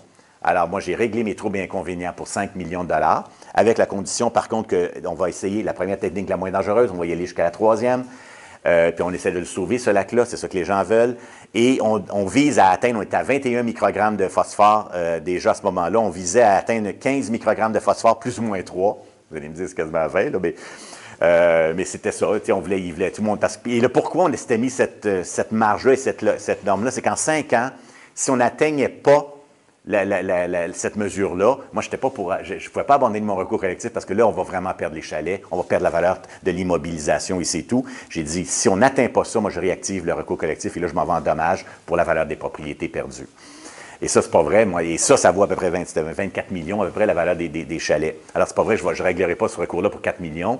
Alors, moi, j'ai réglé mes troubles et inconvénients pour 5 millions de dollars, avec la condition, par contre, qu'on va essayer la première technique la moins dangereuse, on va y aller jusqu'à la 3e, puis on essaie de le sauver, ce lac-là, c'est ça que les gens veulent, et on vise à atteindre, on est à 21 microgrammes de phosphore déjà à ce moment-là, on visait à atteindre 15 microgrammes de phosphore, plus ou moins 3, vous allez me dire, c'est quasiment à 20, là, mais c'était ça, il voulait tout le monde. Et là, pourquoi on s'était mis cette marge-là et cette norme-là, c'est qu'en 5 ans, si on n'atteignait pas cette mesure-là, moi, je ne pouvais pas abandonner mon recours collectif parce que là, on va vraiment perdre les chalets, on va perdre la valeur de l'immobilisation et c'est tout. J'ai dit, si on n'atteint pas ça, moi, je réactive le recours collectif et là, je m'en vais en dommage pour la valeur des propriétés perdues. Et ça, c'est pas vrai. Moi, et ça vaut à peu près 24 millions, à peu près la valeur des chalets. Alors, c'est pas vrai, je ne réglerai pas ce recours-là pour 4 millions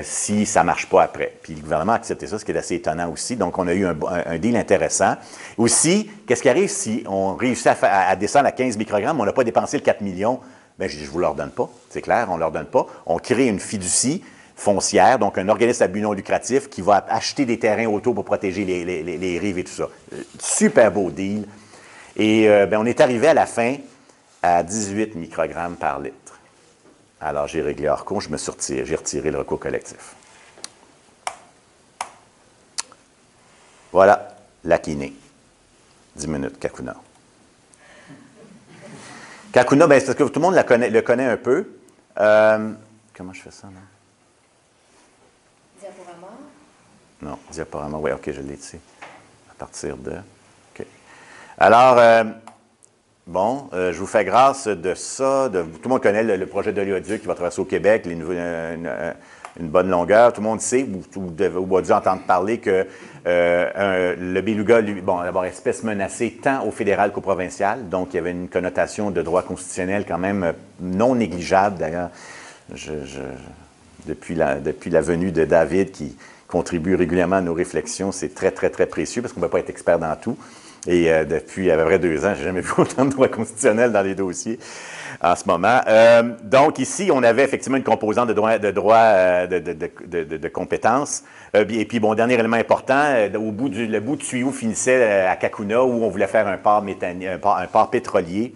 si ça ne marche pas après. Puis le gouvernement a accepté ça, ce qui est assez étonnant aussi. Donc, on a eu un deal intéressant. Aussi, qu'est-ce qui arrive si on réussit à descendre à 15 microgrammes, on n'a pas dépensé le 4 millions? Bien, je ne vous leur donne pas. C'est clair, on ne leur donne pas. On crée une fiducie foncière, donc un organisme à but non lucratif qui va acheter des terrains autour pour protéger les rives et tout ça. Super beau deal. Et on est arrivé à la fin à 18 microgrammes par litre. Alors, j'ai réglé hors compte, j'ai retiré le recours collectif. Voilà, Lac-Iné. 10 minutes, Kakuna. Kakuna, c'est parce que tout le monde le connaît un peu. Comment je fais ça, non? Diaporama? Non, diaporama, oui, OK, je l'ai ici. À partir de... OK. Alors, je vous fais grâce de ça. Tout le monde connaît le projet d'oléoduc qui va traverser au Québec, une bonne longueur. Tout le monde sait, ou a dû entendre parler que le beluga, d'abord, espèce menacée tant au fédéral qu'au provincial. Donc, il y avait une connotation de droit constitutionnel quand même non négligeable. D'ailleurs, depuis la venue de David, qui contribue régulièrement à nos réflexions, c'est très, très, très précieux parce qu'on ne peut pas être expert dans tout. Et depuis à peu près 2 ans, je n'ai jamais vu autant de droits constitutionnels dans les dossiers en ce moment. Donc ici, on avait effectivement une composante de droit de compétences. Et puis, dernier élément important, le bout de tuyau finissait à Kakuna où on voulait faire un port pétrolier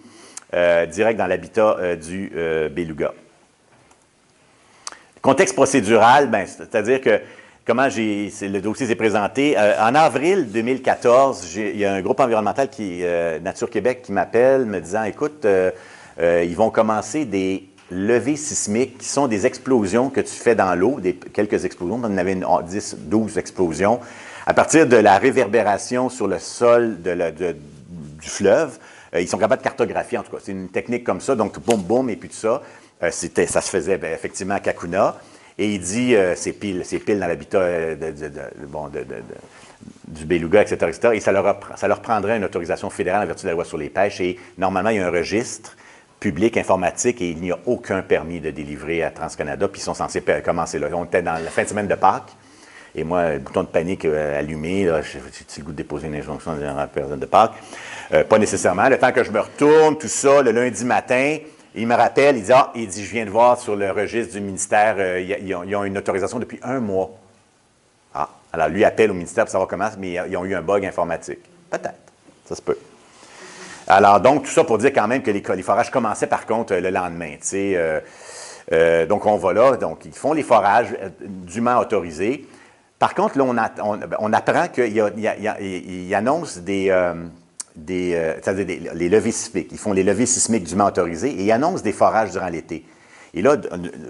direct dans l'habitat du beluga. Contexte procédural, c'est-à-dire que le dossier s'est présenté. En avril 2014, il y a un groupe environnemental Nature Québec qui m'appelle me disant, écoute, ils vont commencer des levées sismiques qui sont des explosions que tu fais dans l'eau, quelques explosions, on en avait 10, 12 explosions, à partir de la réverbération sur le sol du fleuve. Ils sont capables de cartographier, en tout cas. C'est une technique comme ça, donc boum, boum, et puis tout ça. Ça se faisait effectivement à Kakuna. Et il dit, c'est pile dans l'habitat du beluga, etc., etc. Et ça leur prendrait une autorisation fédérale en vertu de la loi sur les pêches. Et normalement, il y a un registre public informatique et il n'y a aucun permis de délivrer à TransCanada. Puis ils sont censés commencer là. On était dans la fin de semaine de Pâques. Et moi, le bouton de panique allumé, j'ai-tu le goût de déposer une injonction à la personne de Pâques? Pas nécessairement. Le temps que je me retourne, tout ça, le lundi matin, il me rappelle, il dit, je viens de voir sur le registre du ministère, ils ont une autorisation depuis 1 mois. Ah, alors lui appelle au ministère pour savoir comment, mais ils ont eu un bug informatique. Peut-être. Ça se peut. Alors, donc, tout ça pour dire quand même que les forages commençaient par contre le lendemain. Donc, on va là. Donc, ils font les forages dûment autorisés. Par contre, là, on apprend qu'ils annoncent c'est-à-dire les levées sismiques. Ils font les levées sismiques dûment autorisées et ils annoncent des forages durant l'été. Et là,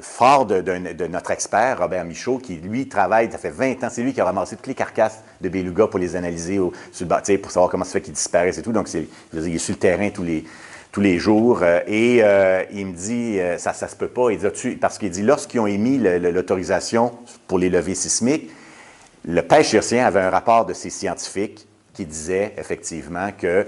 fort de notre expert, Robert Michaud, qui, lui, travaille, ça fait 20 ans, c'est lui qui a ramassé toutes les carcasses de beluga pour les analyser sur le bâtiment, pour savoir comment ça fait qu'ils disparaissent et tout. Donc, il est sur le terrain tous les jours. Il me dit, ça se peut pas. Il dit, parce qu'il dit, lorsqu'ils ont émis l'autorisation pour les levées sismiques, le pêche hircien avait un rapport de ses scientifiques qui disait effectivement que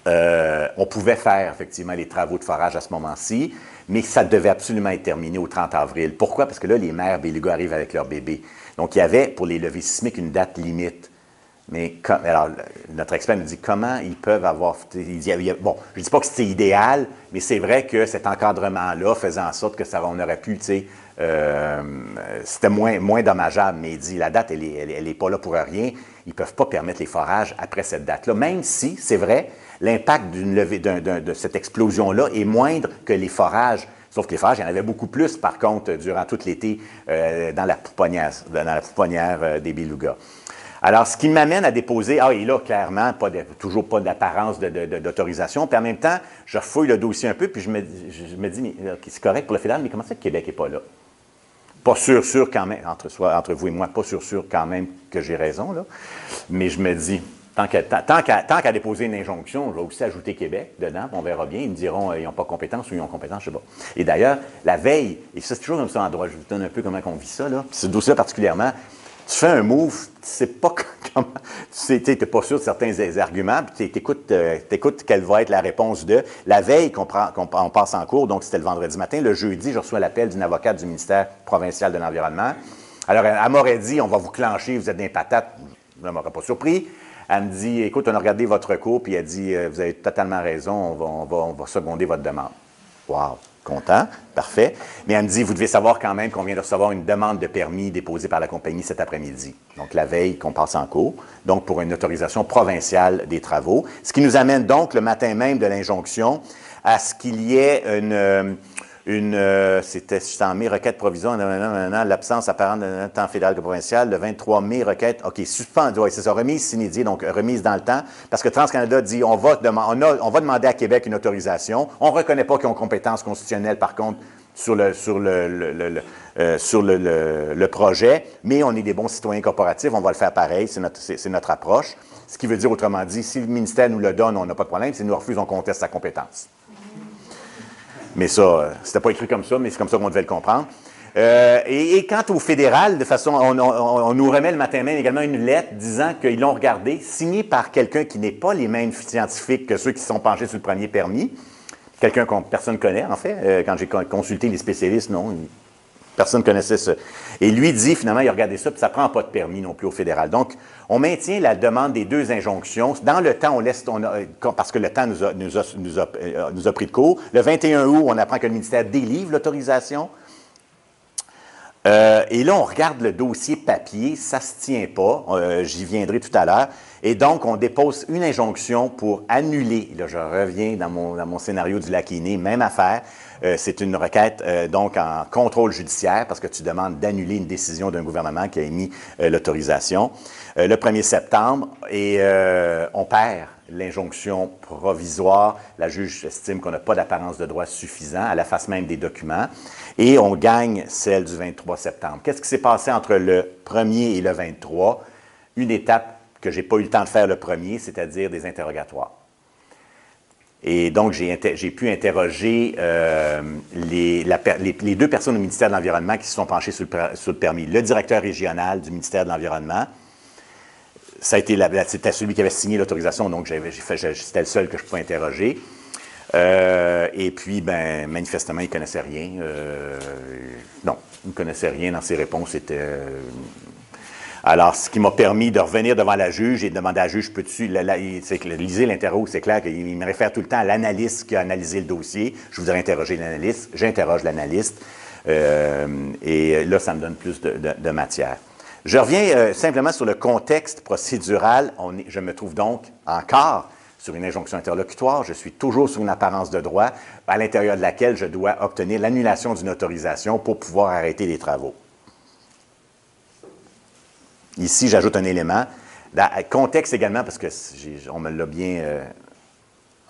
on pouvait faire effectivement les travaux de forage à ce moment-ci, mais ça devait absolument être terminé au 30 avril. Pourquoi? Parce que là, les mères belugas arrivent avec leurs bébés. Donc, il y avait pour les levées sismiques une date limite. Mais alors, notre expert nous dit comment ils peuvent avoir. Bon, je ne dis pas que c'était idéal, mais c'est vrai que cet encadrement-là faisait en sorte que on aurait pu, c'était moins dommageable. Mais il dit la date, elle est pas là pour rien. Ils ne peuvent pas permettre les forages après cette date-là, même si, c'est vrai, l'impact d'une levée de cette explosion-là est moindre que les forages. Sauf que les forages, il y en avait beaucoup plus, par contre, durant tout l'été dans la pouponnière des belugas. Alors, ce qui m'amène à déposer, et là, clairement, toujours pas d'apparence d'autorisation, puis en même temps, je fouille le dossier un peu, puis je me dis, mais c'est correct pour le fédéral, mais comment ça que Québec n'est pas là? Pas sûr quand même, entre vous et moi, pas sûr quand même que j'ai raison, là. Mais je me dis, tant qu'à déposer une injonction, je vais aussi ajouter Québec dedans, on verra bien. Ils me diront, ils n'ont pas compétence ou ils ont compétence, je ne sais pas. Et d'ailleurs, la veille, et ça, c'est toujours comme ça en droit, je vous donne un peu comment on vit ça, là. Ce dossier-là particulièrement, tu fais un move, tu sais pas comment, tu n'es pas sûr de certains arguments, puis tu écoutes quelle va être la réponse de. La veille qu'on passe en cours, donc c'était le vendredi matin, le jeudi, je reçois l'appel d'une avocate du ministère provincial de l'Environnement. Alors, elle m'aurait dit, on va vous clencher, vous êtes des patates. Je ne m'aurais pas surpris. Elle me dit, écoute, on a regardé votre recours, puis elle dit, vous avez totalement raison, on va seconder votre demande. Wow! Content, parfait. Mais elle me dit, vous devez savoir quand même qu'on vient de recevoir une demande de permis déposée par la compagnie cet après-midi. Donc, la veille qu'on passe en cours, donc pour une autorisation provinciale des travaux. Ce qui nous amène donc le matin même de l'injonction à ce qu'il y ait c'était en mai, requête provisoire, l'absence apparente d'un temps fédéral que provincial, le 23 mai, requête, OK, suspendu, c'est ça, remise sine donc remise dans le temps, parce que TransCanada dit, on va demander à Québec une autorisation, on ne reconnaît pas qu'ils ont compétence constitutionnelle, par contre, sur le projet, mais on est des bons citoyens corporatifs, on va le faire pareil, c'est notre approche, ce qui veut dire, autrement dit, si le ministère nous le donne, on n'a pas de problème, si nous refusons, on conteste sa compétence. Mais ça, c'était pas écrit comme ça, mais c'est comme ça qu'on devait le comprendre. Et quant au fédéral, de façon, on nous remet le matin même également une lettre disant qu'ils l'ont regardé, signée par quelqu'un qui n'est pas les mêmes scientifiques que ceux qui se sont penchés sur le premier permis. Quelqu'un que personne ne connaît, en fait. Quand j'ai consulté les spécialistes, non, personne ne connaissait ça. Et lui dit, finalement, il a regardé ça, puis ça ne prend pas de permis non plus au fédéral. Donc, on maintient la demande des deux injonctions. Dans le temps, parce que le temps nous a pris de court. Le 21 août, on apprend que le ministère délivre l'autorisation. Et là, on regarde le dossier papier, ça ne se tient pas. J'y viendrai tout à l'heure. Et donc, on dépose une injonction pour annuler. Là, je reviens dans mon scénario du lac Iné, même affaire. C'est une requête donc en contrôle judiciaire parce que tu demandes d'annuler une décision d'un gouvernement qui a émis l'autorisation le 1er septembre et on perd l'injonction provisoire. La juge estime qu'on n'a pas d'apparence de droit suffisant à la face même des documents et on gagne celle du 23 septembre. Qu'est-ce qui s'est passé entre le 1er et le 23? Une étape que je n'ai pas eu le temps de faire le premier, c'est-à-dire des interrogatoires. Et donc, j'ai pu interroger les deux personnes au ministère de l'Environnement qui se sont penchées sur le permis. Le directeur régional du ministère de l'Environnement, c'était celui qui avait signé l'autorisation, donc c'était le seul que je pouvais interroger. Et puis, manifestement, il ne connaissait rien. Non, il ne connaissait rien dans ses réponses. Alors, ce qui m'a permis de revenir devant la juge et de demander à la juge, lisez l'interro, c'est clair qu'il me réfère tout le temps à l'analyste qui a analysé le dossier. Je voudrais interroger l'analyste, j'interroge l'analyste, et là, ça me donne plus de matière. Je reviens simplement sur le contexte procédural. Je me trouve donc encore sur une injonction interlocutoire. Je suis toujours sur une apparence de droit à l'intérieur de laquelle je dois obtenir l'annulation d'une autorisation pour pouvoir arrêter les travaux. Ici, j'ajoute un élément. Contexte également, parce qu'on me l'a bien...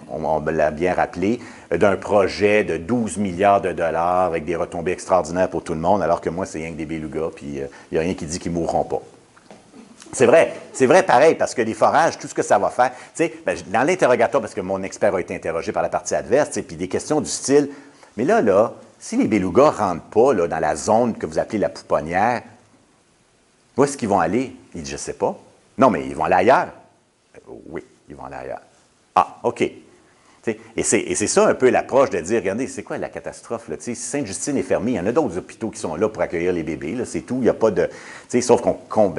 on me l'a bien rappelé, d'un projet de 12 milliards de dollars avec des retombées extraordinaires pour tout le monde, alors que moi, c'est rien que des belugas, puis il n'y a rien qui dit qu'ils ne mourront pas. C'est vrai pareil, parce que les forages, tout ce que ça va faire, tu sais, dans l'interrogatoire, parce que mon expert a été interrogé par la partie adverse, puis des questions du style, mais là, si les belugas ne rentrent pas là, dans la zone que vous appelez la pouponnière, où est-ce qu'ils vont aller? Il dit, je ne sais pas. Non, mais ils vont aller ailleurs. Oui, ils vont aller ailleurs. Ah, OK. Et c'est ça un peu l'approche de dire, regardez, c'est quoi la catastrophe? Là? Si Sainte-Justine est fermée, il y en a d'autres hôpitaux qui sont là pour accueillir les bébés, c'est tout, il n'y a pas de... Sauf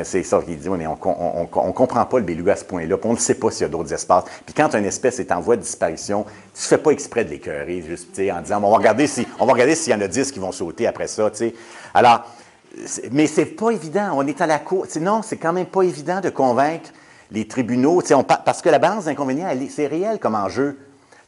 c'est ça qu'il dit, oui, mais on ne comprend pas le beluga à ce point-là, puis on ne sait pas s'il y a d'autres espaces. Puis quand une espèce est en voie de disparition, tu ne fais pas exprès de l'écœurer, juste en disant, on va regarder s'il y en a 10 qui vont sauter après ça. Alors, mais c'est pas évident, on est à la cour. Non, c'est quand même pas évident de convaincre les tribunaux, parce que la balance d'inconvénients, c'est réel comme enjeu.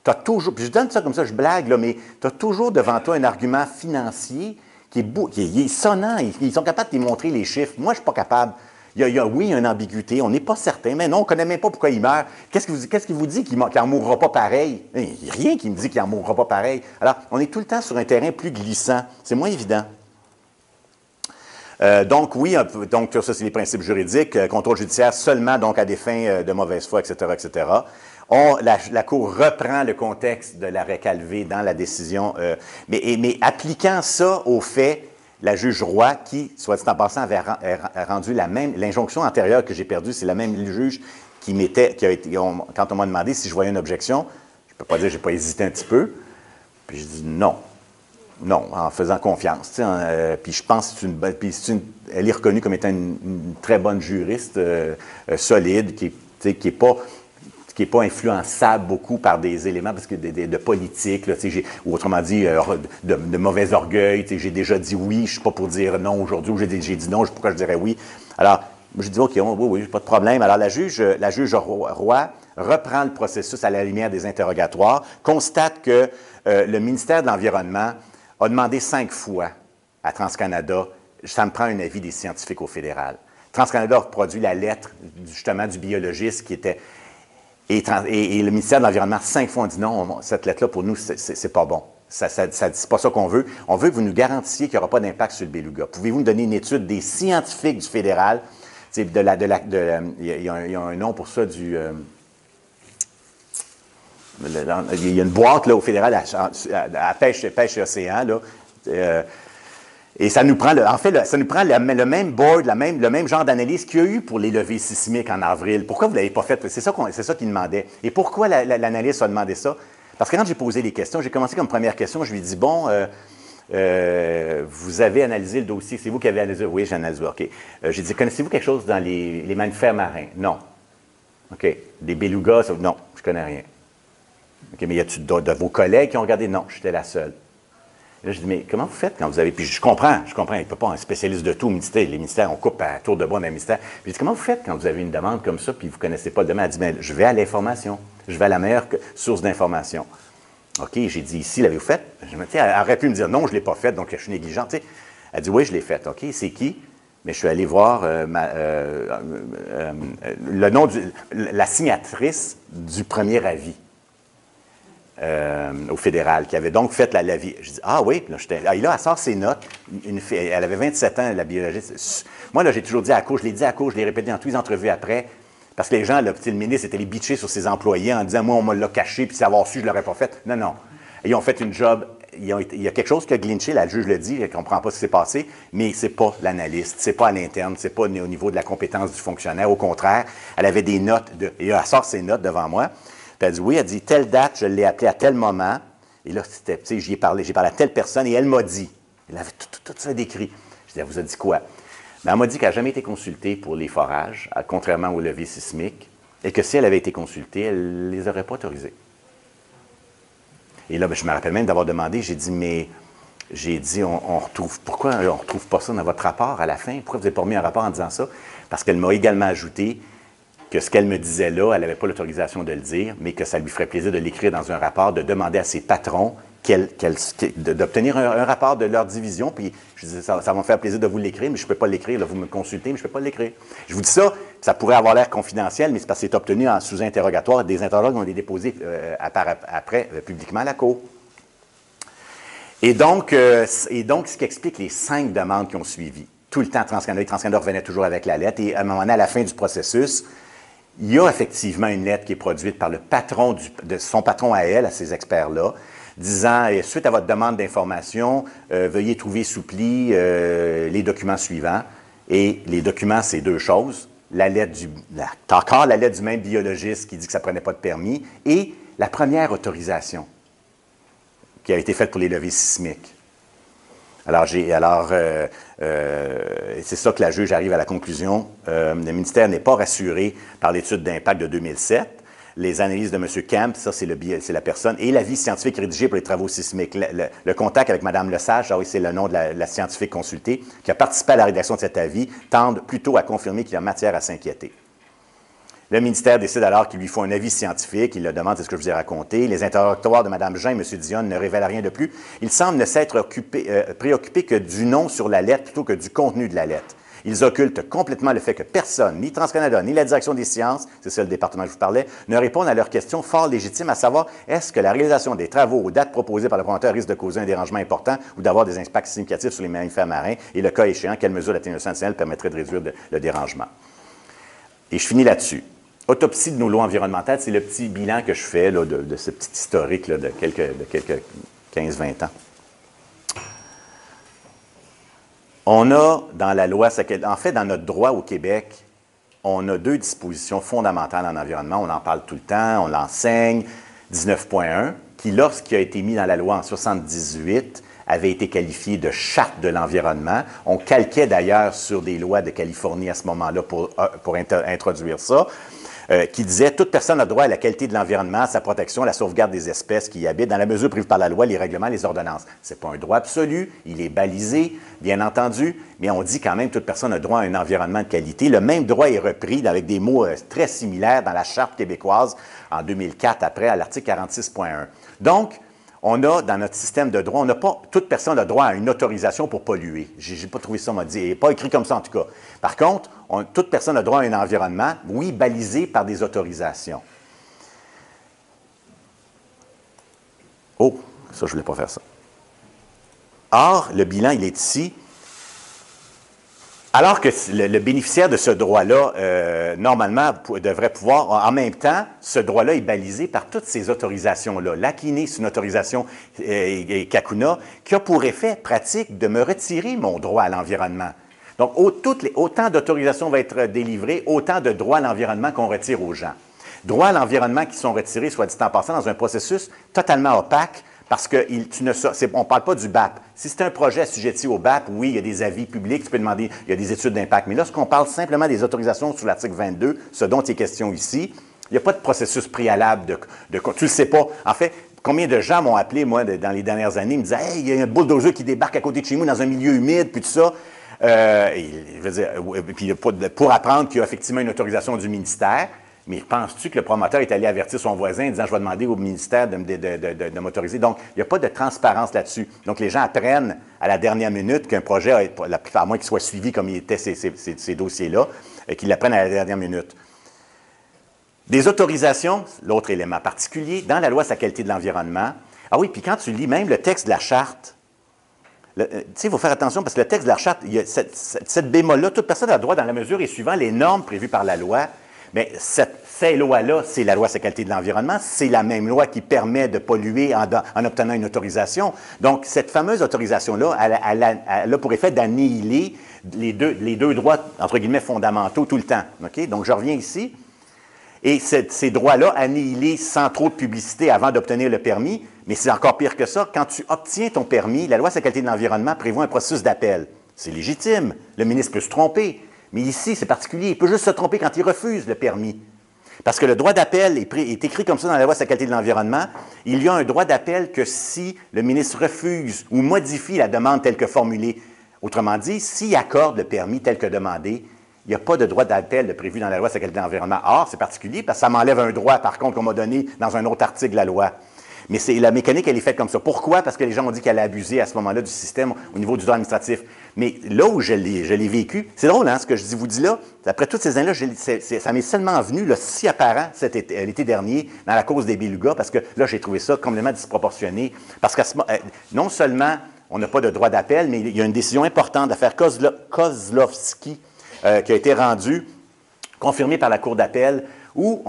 Tu as toujours, puis je donne ça comme ça, je blague, là, mais tu as toujours devant toi un argument financier qui est sonnant. Ils sont capables de démontrer les chiffres. Moi, je ne suis pas capable. Il y a une ambiguïté, on n'est pas certain, mais non, on ne connaît même pas pourquoi il meurt. Qu'est-ce qui vous dit qu'il n'en mourra pas pareil? Il n'y a rien qui me dit qu'il n'en mourra pas pareil. Alors, on est tout le temps sur un terrain plus glissant. C'est moins évident. Donc, oui, donc ça, c'est les principes juridiques. Contrôle judiciaire seulement donc à des fins de mauvaise foi, etc., etc. La Cour reprend le contexte de l'arrêt Calvé dans la décision, mais appliquant ça aux faits, la juge Roy, qui, soit dit en passant, avait rendu l'injonction antérieure que j'ai perdue, c'est la même juge quand on m'a demandé si je voyais une objection, je ne peux pas dire que je n'ai pas hésité un petit peu, puis je dis non. Non, en faisant confiance. Puis je pense elle est reconnue comme étant une très bonne juriste, solide, qui n'est pas influençable beaucoup par des éléments parce que de politique, là, ou autrement dit, de mauvais orgueil. J'ai déjà dit oui, je ne suis pas pour dire non aujourd'hui, ou j'ai dit non, pourquoi je dirais oui. Alors, j'ai dit OK, oui, pas de problème. Alors, la juge Roy reprend le processus à la lumière des interrogatoires, constate que le ministère de l'Environnement a demandé 5 fois à TransCanada, ça me prend un avis des scientifiques au fédéral. TransCanada a produit la lettre, justement, du biologiste qui était... Et le ministère de l'Environnement, 5 fois, ont dit non, cette lettre-là, pour nous, c'est pas bon. C'est pas ça qu'on veut. On veut que vous nous garantiez qu'il n'y aura pas d'impact sur le beluga. Pouvez-vous nous donner une étude des scientifiques du fédéral? Il y a un nom pour ça, il y a une boîte là, au fédéral à pêche et océan, là, et ça nous prend, ça nous prend le même board, le même genre d'analyse qu'il y a eu pour les levées sismiques en avril. Pourquoi vous ne l'avez pas fait? C'est ça qu'il demandait. Et pourquoi l'analyste a demandé ça? Parce que quand j'ai posé les questions, j'ai commencé comme première question, je lui ai dit, bon, vous avez analysé le dossier, c'est vous qui avez analysé? Oui, j'ai analysé, OK. J'ai dit, connaissez-vous quelque chose dans les mammifères marins? Non. OK. Des belugas? Non, je ne connais rien. OK, mais y a-t-il de vos collègues qui ont regardé? Non, j'étais la seule. Là, je dis, mais comment vous faites quand vous avez... Puis je comprends, il ne peut pas un spécialiste de tout, les ministères, on coupe à tour de bras dans les ministères. Puis je dis, comment vous faites quand vous avez une demande comme ça, puis vous ne connaissez pas le domaine? Elle dit, bien, je vais à l'information, je vais à la meilleure source d'information. OK, j'ai dit, ici, l'avez-vous fait? Elle aurait pu me dire, non, je ne l'ai pas fait, donc je suis négligente. Elle dit, oui, je l'ai fait. OK, c'est qui? Mais je suis allé voir le nom la signatrice du premier avis. Au fédéral, qui avait donc fait l'avis. Je dis, ah oui, là, elle sort ses notes. Elle avait 27 ans, la biologiste. Moi, là, j'ai toujours dit à la cour, je l'ai dit à la cour, je l'ai répété dans toutes les entrevues après, parce que les gens, là, le ministre était les bitcher sur ses employés en disant, moi, on me l'a caché, puis savoir su, je ne l'aurais pas fait. Non, non. Ils ont fait une job. Il y a quelque chose qui a glitché, la juge le dit, elle ne comprend pas ce qui s'est passé, mais ce n'est pas l'analyste, ce n'est pas à l'interne, ce n'est pas au niveau de la compétence du fonctionnaire. Au contraire, elle avait des notes, et elle sort ses notes devant moi. Puis elle dit, oui, elle dit, telle date, je l'ai appelée à tel moment. Et là, j'ai parlé à telle personne et elle m'a dit. Elle avait tout ça décrit. Je dis, elle vous a dit quoi? Mais elle m'a dit qu'elle n'a jamais été consultée pour les forages, contrairement aux levées sismiques, et que si elle avait été consultée, elle ne les aurait pas autorisés. Et là, je me rappelle même d'avoir demandé, j'ai dit, mais j'ai dit, pourquoi on ne retrouve pas ça dans votre rapport à la fin? Pourquoi vous n'avez pas mis un rapport en disant ça? Parce qu'elle m'a également ajouté que ce qu'elle me disait là, elle n'avait pas l'autorisation de le dire, mais que ça lui ferait plaisir de l'écrire dans un rapport, de demander à ses patrons d'obtenir un rapport de leur division. Puis je disais, ça va me faire plaisir de vous l'écrire, mais je ne peux pas l'écrire. Vous me consultez, mais je ne peux pas l'écrire. Je vous dis ça, ça pourrait avoir l'air confidentiel, mais c'est parce que c'est obtenu sous interrogatoire. Des interrogatoires ont été déposés après publiquement à la Cour. Et donc, ce qui explique les 5 demandes qui ont suivi. Tout le temps, TransCanada revenait toujours avec la lettre. Et à un moment donné, à la fin du processus, il y a effectivement une lettre qui est produite par le patron de son patron à elle, à ces experts-là, disant, suite à votre demande d'information, veuillez trouver sous pli les documents suivants. Et les documents, c'est 2 choses. Encore la lettre du même biologiste qui dit que ça ne prenait pas de permis, et la première autorisation qui a été faite pour les levées sismiques. Alors, c'est ça que la juge arrive à la conclusion. Le ministère n'est pas rassuré par l'étude d'impact de 2007. Les analyses de M. Kemp, ça, c'est la personne, et l'avis scientifique rédigé pour les travaux sismiques. Le contact avec Mme Lesage, ah oui, c'est le nom de la scientifique consultée, qui a participé à la rédaction de cet avis, tendent plutôt à confirmer qu'il y a matière à s'inquiéter. Le ministère décide alors qu'il lui faut un avis scientifique. Il le demande, c'est ce que je vous ai raconté. Les interrogatoires de Mme Jean et M. Dionne ne révèlent rien de plus. Il semble ne s'être préoccupé que du nom sur la lettre plutôt que du contenu de la lettre. Ils occultent complètement le fait que personne, ni TransCanada, ni la Direction des sciences, c'est ça le département que je vous parlais, ne répondent à leurs questions fort légitimes, à savoir, est-ce que la réalisation des travaux aux dates proposées par le promoteur risque de causer un dérangement important ou d'avoir des impacts significatifs sur les mammifères marins, et le cas échéant, quelle mesure l'atténuation additionnelle permettrait de réduire le dérangement. Et je finis là-dessus. Autopsie de nos lois environnementales, c'est le petit bilan que je fais là, de ce petit historique là, de quelques 15-20 ans. On a dans la loi, en fait, dans notre droit au Québec, on a 2 dispositions fondamentales en environnement. On en parle tout le temps, on l'enseigne. 19.1, qui, lorsqu'il a été mis dans la loi en 1978, avait été qualifié de charte de l'environnement. On calquait d'ailleurs sur des lois de Californie à ce moment-là pour introduire ça. Qui disait « Toute personne a droit à la qualité de l'environnement, à sa protection, à la sauvegarde des espèces qui y habitent, dans la mesure prévue par la loi, les règlements, les ordonnances. » Ce n'est pas un droit absolu, il est balisé, bien entendu, mais on dit quand même « Toute personne a droit à un environnement de qualité ». Le même droit est repris avec des mots très similaires dans la Charte québécoise en 2004, après, à l'article 46.1. Donc, on a, dans notre système de droit, toute personne a droit à une autorisation pour polluer. Je n'ai pas trouvé ça, on m'a dit, pas écrit comme ça en tout cas. Par contre, toute personne a droit à un environnement, oui, balisé par des autorisations. Oh, ça, je ne voulais pas faire ça. Or, le bilan, il est ici. Alors que le bénéficiaire de ce droit-là, normalement, devrait pouvoir, en même temps, ce droit-là est balisé par toutes ces autorisations-là. L'AQUINI, c'est une autorisation, et CACUNA, qui a pour effet pratique de me retirer mon droit à l'environnement. Donc, autant d'autorisations vont être délivrées, autant de droits à l'environnement qu'on retire aux gens. Droits à l'environnement qui sont retirés, soit dit en passant, dans un processus totalement opaque, parce qu'on ne parle pas du BAP. Si c'est un projet assujetti au BAP, oui, il y a des avis publics, tu peux demander, il y a des études d'impact. Mais lorsqu'on parle simplement des autorisations sous l'article 22, ce dont il est question ici, il n'y a pas de processus préalable tu ne le sais pas. En fait, combien de gens m'ont appelé, moi, dans les dernières années, me disaient « Hey, il y a un bulldozer qui débarque à côté de chez moi dans un milieu humide, puis tout ça. » Je veux dire, puis pour apprendre qu'il y a effectivement une autorisation du ministère. Mais penses-tu que le promoteur est allé avertir son voisin en disant « Je vais demander au ministère de m'autoriser ». Donc, il n'y a pas de transparence là-dessus. Donc, les gens apprennent à la dernière minute qu'un projet, la plupart, à moins qu'il soit suivi comme il était ces dossiers-là, qu'ils l'apprennent à la dernière minute. Des autorisations, l'autre élément particulier, dans la loi sur la qualité de l'environnement. Ah oui, puis quand tu lis même le texte de la charte, tu sais, il faut faire attention parce que le texte de la charte, il y a cette bémol-là, toute personne a le droit dans la mesure et suivant les normes prévues par la loi. Mais ces lois-là, c'est la loi sur la qualité de l'environnement, c'est la même loi qui permet de polluer en obtenant une autorisation. Donc, cette fameuse autorisation-là, elle a pour effet d'annihiler les deux droits, entre guillemets, fondamentaux tout le temps. Okay? Donc, je reviens ici. Et ces droits-là, annihilés sans trop de publicité avant d'obtenir le permis, mais c'est encore pire que ça. Quand tu obtiens ton permis, la loi sur la qualité de l'environnement prévoit un processus d'appel. C'est légitime. Le ministre peut se tromper. Mais ici, c'est particulier. Il peut juste se tromper quand il refuse le permis. Parce que le droit d'appel est écrit comme ça dans la loi sur la qualité de l'environnement. Il y a un droit d'appel que si le ministre refuse ou modifie la demande telle que formulée, autrement dit, s'il accorde le permis tel que demandé, il n'y a pas de droit d'appel de prévu dans la loi sur la qualité de l'environnement. Or, c'est particulier parce que ça m'enlève un droit, par contre, qu'on m'a donné dans un autre article de la loi. Mais la mécanique, elle est faite comme ça. Pourquoi? Parce que les gens ont dit qu'elle a abusé à ce moment-là du système au niveau du droit administratif. Mais là où je l'ai vécu, c'est drôle, hein, ce que je vous dis là, après toutes ces années-là, ça m'est seulement venu, là, si apparent, l'été dernier, dans la cause des belugas, parce que là, j'ai trouvé ça complètement disproportionné. Parce que non seulement on n'a pas de droit d'appel, mais il y a une décision importante, l'affaire Kozlowski, qui a été rendue, confirmée par la Cour d'appel, où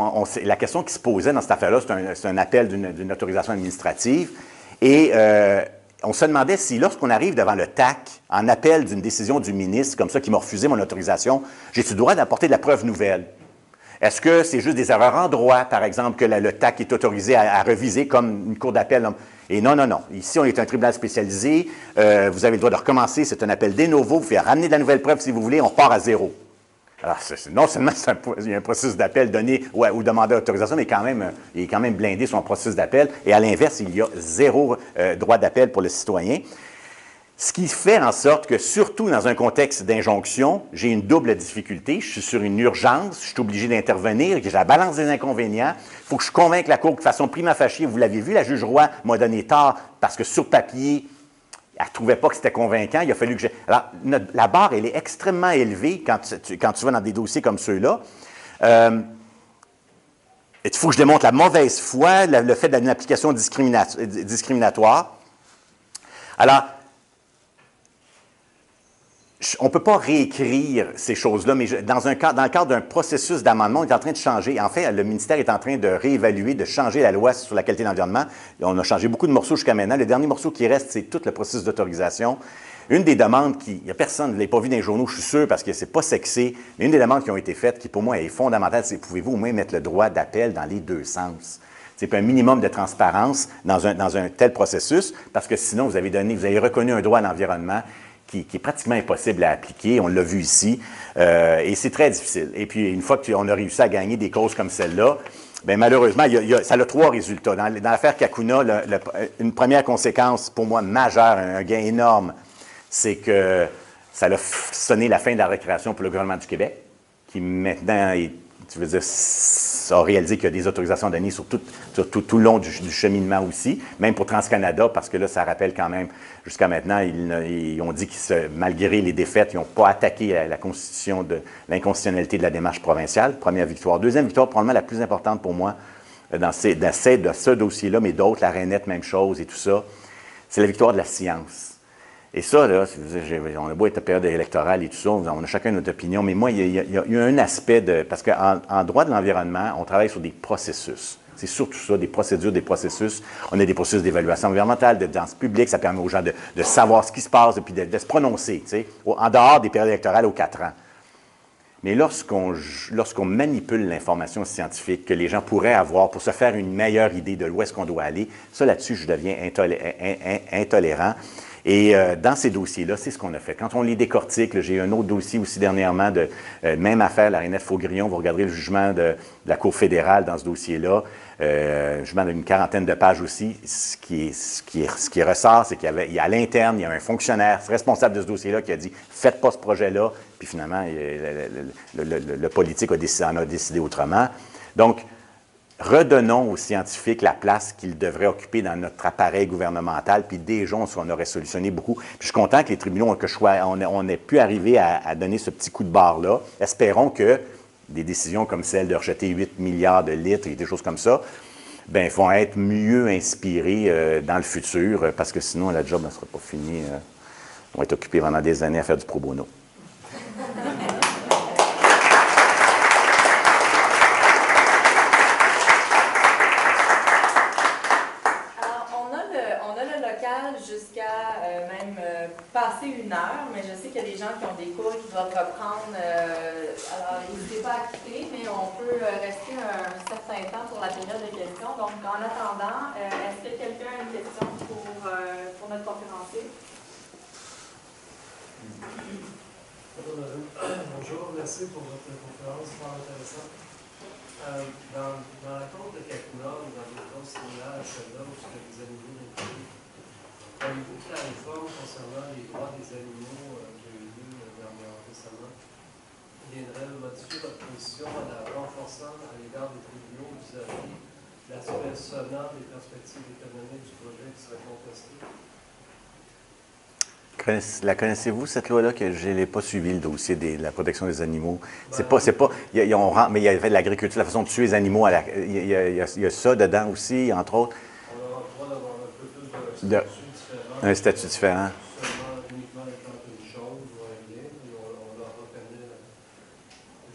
la question qui se posait dans cette affaire-là, c'est un appel d'une autorisation administrative, et on se demandait si, lorsqu'on arrive devant le TAC, en appel d'une décision du ministre, comme ça, qui m'a refusé mon autorisation, j'ai-tu le droit d'apporter de la preuve nouvelle? Est-ce que c'est juste des erreurs en droit, par exemple, que le TAC est autorisé à reviser comme une cour d'appel? Et non, non, non. Ici, on est un tribunal spécialisé. Vous avez le droit de recommencer. C'est un appel des novo. Vous pouvez ramener de la nouvelle preuve si vous voulez. On repart à zéro. Alors, non seulement il y a un processus d'appel donné ou demandé autorisation, mais il est quand même blindé son processus d'appel. Et à l'inverse, il y a zéro droit d'appel pour le citoyen. Ce qui fait en sorte que, surtout dans un contexte d'injonction, j'ai une double difficulté. Je suis sur une urgence, je suis obligé d'intervenir, j'ai la balance des inconvénients. Il faut que je convainque la Cour de façon prima facie. Vous l'avez vu, la juge Roy m'a donné tort parce que sur papier, elle ne trouvait pas que c'était convaincant. Il a fallu que j'ai... Alors, la barre, elle est extrêmement élevée quand tu vas dans des dossiers comme ceux-là. Il faut que je démontre la mauvaise foi, le fait d'une application discriminatoire. Alors, on ne peut pas réécrire ces choses-là, mais dans le cadre d'un processus d'amendement, on est en train de changer. En fait, le ministère est en train de réévaluer, de changer la loi sur la qualité de l'environnement. On a changé beaucoup de morceaux jusqu'à maintenant. Le dernier morceau qui reste, c'est tout le processus d'autorisation. Une des demandes il n'y a personne, je ne l'ai pas vu dans les journaux, je suis sûr, parce que ce n'est pas sexy, mais une des demandes qui ont été faites, qui pour moi est fondamentale, c'est pouvez-vous au moins mettre le droit d'appel dans les deux sens? C'est un minimum de transparence dans un tel processus, parce que sinon, vous avez reconnu un droit à l'environnement qui est pratiquement impossible à appliquer. On l'a vu ici. Et c'est très difficile. Et puis, une fois qu'on a réussi à gagner des causes comme celle-là, bien, malheureusement, ça a trois résultats. Dans l'affaire Kakuna, une première conséquence, pour moi, majeure, un gain énorme, c'est que ça a sonné la fin de la récréation pour le gouvernement du Québec, qui maintenant a réalisé qu'il y a des autorisations données sur tout le long du cheminement aussi, même pour TransCanada, parce que là, ça rappelle quand même, jusqu'à maintenant, ils ont dit que malgré les défaites, ils n'ont pas attaqué l'inconstitutionnalité de la démarche provinciale. Première victoire. Deuxième victoire, probablement la plus importante pour moi, dans ce dossier-là, mais d'autres, la Rainette, même chose et tout ça, c'est la victoire de la science. Et ça, là, on a beau être en période électorale et tout ça, on a chacun notre opinion, mais moi, il y a un aspect parce qu'en droit de l'environnement, on travaille sur des processus. C'est surtout ça, des procédures, des processus. On a des processus d'évaluation environnementale, de danse publique, ça permet aux gens de savoir ce qui se passe et puis de se prononcer, tu sais, en dehors des périodes électorales aux 4 ans. Mais lorsqu'on manipule l'information scientifique que les gens pourraient avoir pour se faire une meilleure idée de où est-ce qu'on doit aller, ça, là-dessus, je deviens intolérant. Et dans ces dossiers-là, c'est ce qu'on a fait. Quand on les décortique, j'ai eu un autre dossier aussi dernièrement, même affaire, la Rainette Faugrillon, vous regarderez le jugement de la Cour fédérale dans ce dossier-là, jugement d'une 40aine de pages aussi. Ce qui ressort, c'est qu'il y a à l'interne, il y a un fonctionnaire responsable de ce dossier-là qui a dit « faites pas ce projet-là », puis finalement, le politique en a décidé autrement. Donc, redonnons aux scientifiques la place qu'ils devraient occuper dans notre appareil gouvernemental, puis déjà, on aurait solutionné beaucoup. Puis je suis content que les tribunaux, on ait pu arriver à donner ce petit coup de barre-là. Espérons que des décisions comme celle de rejeter 8 milliards de litres et des choses comme ça, bien, vont être mieux inspirées dans le futur, parce que sinon, la job ne sera pas finie. On va être occupés pendant des années à faire du pro bono. Jusqu'à même passer 1 heure, mais je sais qu'il y a des gens qui ont des cours et qui doivent reprendre. Alors, n'hésitez pas à quitter, mais on peut rester un certain temps pour la période de questions. Donc, en attendant, est-ce que quelqu'un a une question pour notre conférencier? Bonjour, merci pour votre conférence, super intéressante. Dans la côte de Capuna ou dans d'autres similaires là où les animaux ont été, avez-vous que la réforme concernant les droits des animaux qui a eu lieu récemment viendrait modifier votre position en la renforçant à l'égard des tribunaux vis-à-vis l'aspect sonnant des perspectives économiques du projet qui serait contesté? La connaissez-vous, cette loi-là, que je n'ai pas suivi le dossier de la protection des animaux? Mais il y avait de l'agriculture, la façon de tuer les animaux, il y a ça dedans aussi, entre autres. On aura le droit d'avoir un peu plus de statut différent. Un statut différent. Seulement uniquement étant une chose ou un lien, on leur reconnaît.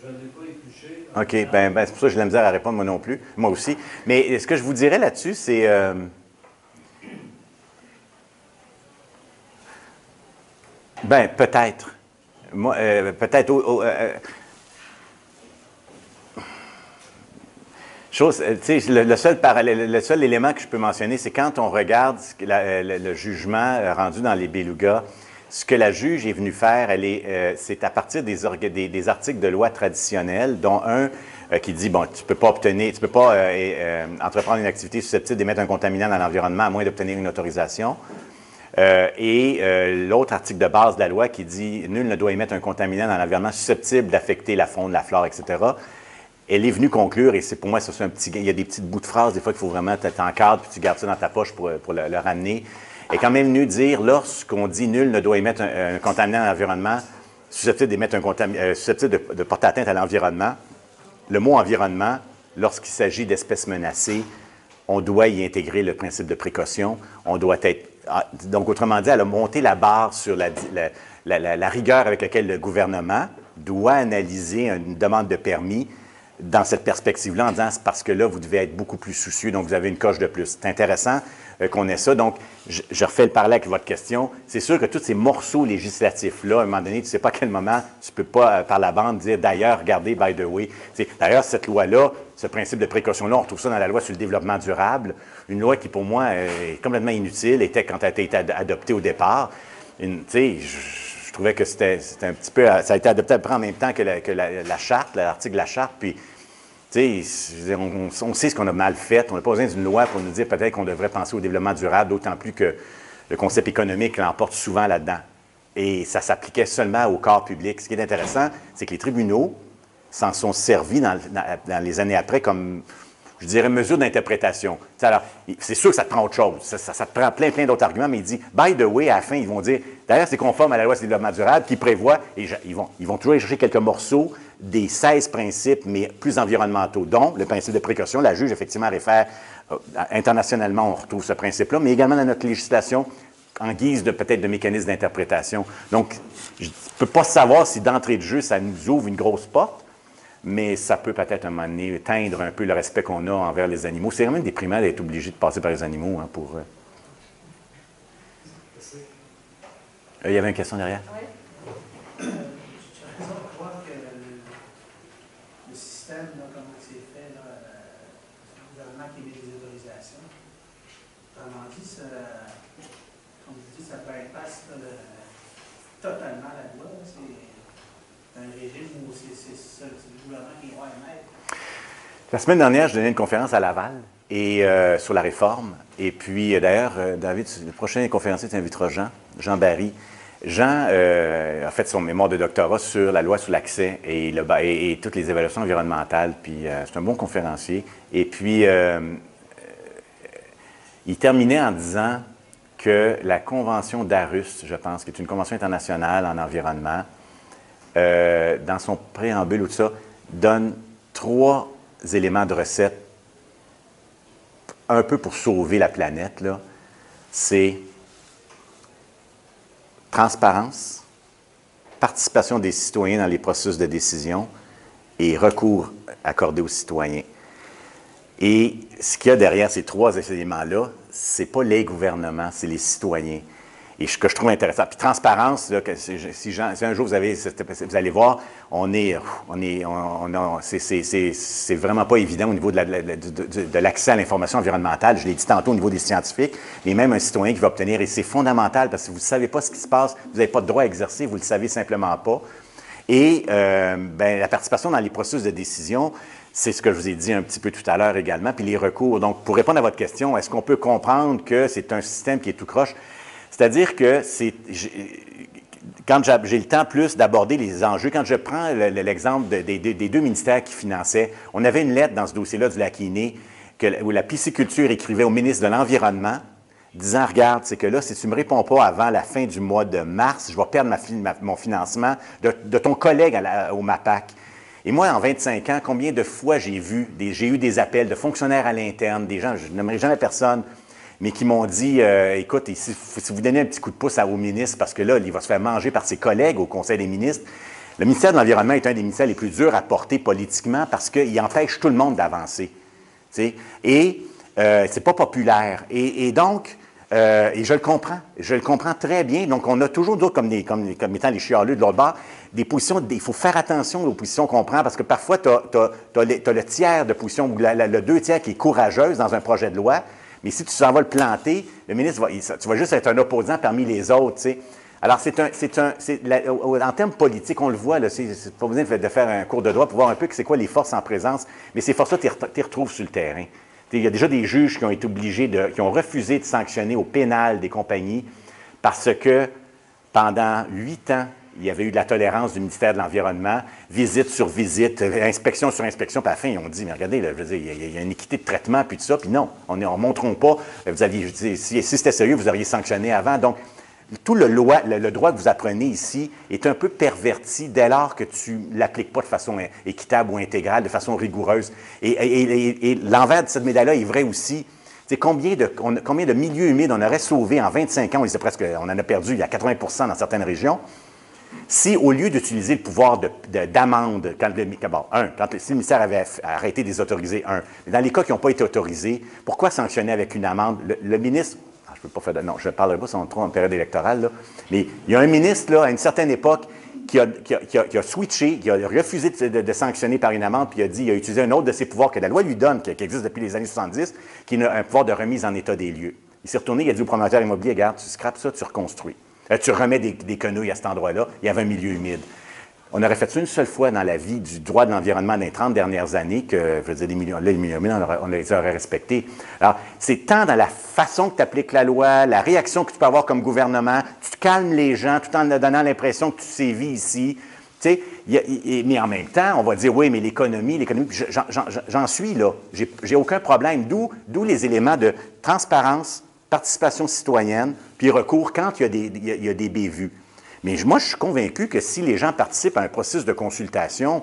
Je ne l'ai pas épluché. OK, c'est pour ça que j'ai de la misère à répondre, moi non plus. Moi aussi. Mais ce que je vous dirais là-dessus, c'est... peut-être. Moi, peut-être... le seul élément que je peux mentionner, c'est quand on regarde le jugement rendu dans les Belugas, ce que la juge est venue faire, c'est à partir des articles de loi traditionnels, dont un qui dit, bon, tu peux pas entreprendre une activité susceptible d'émettre un contaminant dans l'environnement à moins d'obtenir une autorisation. L'autre article de base de la loi qui dit « Nul ne doit émettre un contaminant dans l'environnement susceptible d'affecter la faune, la flore, etc. » Elle est venue conclure, et c'est pour moi, il y a des petites bouts de phrases, des fois qu'il faut vraiment t'encadres, puis tu gardes ça dans ta poche pour le ramener. Elle est quand même venue dire, lorsqu'on dit « Nul ne doit émettre un contaminant dans l'environnement susceptible de porter atteinte à l'environnement », le mot « environnement », lorsqu'il s'agit d'espèces menacées, on doit y intégrer le principe de précaution, on doit être... Donc, autrement dit, elle a monté la barre sur la rigueur avec laquelle le gouvernement doit analyser une demande de permis dans cette perspective-là, en disant c'est parce que là, vous devez être beaucoup plus soucieux, donc vous avez une coche de plus. C'est intéressant qu'on ait ça. Donc, je refais le parallèle avec votre question. C'est sûr que tous ces morceaux législatifs-là, à un moment donné, tu ne sais pas à quel moment, tu ne peux pas, par la bande, dire d'ailleurs, regardez, by the way. D'ailleurs, cette loi-là, ce principe de précaution-là, on retrouve ça dans la loi sur le développement durable, une loi qui, pour moi, est complètement inutile, était quand elle a été adoptée au départ. Je trouvais que c'était un petit peu... Ça a été adopté à peu près en même temps que la charte, l'article de la charte, puis... on sait ce qu'on a mal fait. On n'a pas besoin d'une loi pour nous dire peut-être qu'on devrait penser au développement durable, d'autant plus que le concept économique l'emporte souvent là-dedans. Et ça s'appliquait seulement au corps public. Ce qui est intéressant, c'est que les tribunaux s'en sont servis dans les années après comme, je dirais, mesure d'interprétation. Alors, c'est sûr que ça te prend autre chose. Ça te prend plein d'autres arguments, mais il dit, by the way, à la fin, ils vont dire, d'ailleurs, c'est conforme à la loi sur le développement durable qui prévoit, et ils vont toujours aller chercher quelques morceaux des 16 principes, mais plus environnementaux, dont le principe de précaution. La juge, effectivement, réfère internationalement, on retrouve ce principe-là, mais également dans notre législation, en guise de peut-être de mécanisme d'interprétation. Donc, je ne peux pas savoir si d'entrée de jeu, ça nous ouvre une grosse porte, mais ça peut peut-être à un moment donné teindre un peu le respect qu'on a envers les animaux. C'est vraiment déprimant d'être obligé de passer par les animaux pour... Il y avait une question derrière? Oui. Comment c'est fait, le gouvernement qui émet des autorisations. Autrement dit, comme je dis, ça bypasse totalement la loi. C'est un régime où c'est le gouvernement qui va émettre. La semaine dernière, je donnais une conférence à Laval et, sur la réforme. Et puis, d'ailleurs, David, le prochain conférencier, tu inviteras Jean Barry. Jean a fait son mémoire de doctorat sur la loi sur l'accès et toutes les évaluations environnementales. Puis c'est un bon conférencier. Et puis, il terminait en disant que la convention d'Aarhus, je pense, qui est une convention internationale en environnement, dans son préambule ou tout ça, donne 3 éléments de recette un peu pour sauver la planète, là. C'est transparence, participation des citoyens dans les processus de décision et recours accordé aux citoyens. Et ce qu'il y a derrière ces 3 éléments-là, ce n'est pas les gouvernements, c'est les citoyens. Et ce que je trouve intéressant. Puis transparence, là, si un jour vous allez voir, c'est vraiment pas évident au niveau de l'accès à l'information environnementale. Je l'ai dit tantôt au niveau des scientifiques, mais même un citoyen qui va obtenir, et c'est fondamental parce que vous ne savez pas ce qui se passe, vous n'avez pas de droit à exercer, vous ne le savez simplement pas. Et la participation dans les processus de décision, c'est ce que je vous ai dit un petit peu tout à l'heure également, puis les recours. Donc, pour répondre à votre question, est-ce qu'on peut comprendre que c'est un système qui est tout croche? C'est-à-dire que quand j'ai le temps plus d'aborder les enjeux, quand je prends l'exemple des deux ministères qui finançaient, on avait une lettre dans ce dossier-là du Lac-Iné où la pisciculture écrivait au ministre de l'Environnement disant, regarde, c'est que là, si tu ne me réponds pas avant la fin du mois de mars, je vais perdre mon financement de ton collègue au MAPAC. Et moi, en 25 ans, combien de fois j'ai eu des appels de fonctionnaires à l'interne, des gens, je n'aimerais jamais personne, mais qui m'ont dit, écoute, si vous donnez un petit coup de pouce au ministre, parce que là, il va se faire manger par ses collègues au Conseil des ministres. Le ministère de l'Environnement est un des ministères les plus durs à porter politiquement parce qu'il empêche tout le monde d'avancer. Et c'est pas populaire. Et donc, et je le comprends très bien. Donc, on a toujours d'autres, comme étant les chialeux de l'autre bord, des positions, il faut faire attention aux positions qu'on prend, parce que parfois, tu as le tiers de position, ou le 2 tiers qui est courageuse dans un projet de loi, mais si tu s'en vas le planter, le ministre, tu vas juste être un opposant parmi les autres, tu sais. Alors, en termes politiques, on le voit, c'est pas besoin de faire un cours de droit pour voir un peu c'est quoi les forces en présence, mais ces forces-là, tu les retrouves sur le terrain. Il y a déjà des juges qui ont été qui ont refusé de sanctionner au pénal des compagnies parce que pendant 8 ans, il y avait eu de la tolérance du ministère de l'Environnement, visite sur visite, inspection sur inspection, puis à la fin, ils ont dit, mais regardez, là, je veux dire, il y a une équité de traitement, puis tout ça, puis non, on ne montrons pas, si c'était sérieux, vous auriez sanctionné avant. Donc, tout le droit que vous apprenez ici est un peu perverti dès lors que tu ne l'appliques pas de façon équitable ou intégrale, de façon rigoureuse. Et l'envers de cette médaille-là est vrai aussi. C'est combien de milieux humides on aurait sauvé en 25 ans, on en a perdu, il y a 80 dans certaines régions, si au lieu d'utiliser le pouvoir d'amende, si le ministère avait arrêté de les autoriser, dans les cas qui n'ont pas été autorisés, pourquoi sanctionner avec une amende? Le ministre... Je ne peux pas faire non, je ne parlerai pas sans trop en période électorale, là. Mais il y a un ministre, là, à une certaine époque, qui a switché, qui a refusé de sanctionner par une amende, puis il a utilisé un autre de ses pouvoirs que la loi lui donne, qui existe depuis les années 70, qui est un pouvoir de remise en état des lieux. Il s'est retourné, il a dit au promoteur immobilier, regarde, tu scrapes ça, tu reconstruis. Tu remets des quenouilles à cet endroit-là, il y avait un milieu humide. On aurait fait ça une seule fois dans la vie du droit de l'environnement dans les 30 dernières années que, je veux dire, les milieux humides, on les aurait respectés. Alors, c'est tant dans la façon que tu appliques la loi, la réaction que tu peux avoir comme gouvernement, tu calmes les gens tout en leur donnant l'impression que tu sévis ici. Tu sais, mais en même temps, on va dire, oui, mais l'économie, j'en suis là. J'ai aucun problème. D'où les éléments de transparence, participation citoyenne, puis recours quand il y a des bévues. Mais moi, je suis convaincu que si les gens participent à un processus de consultation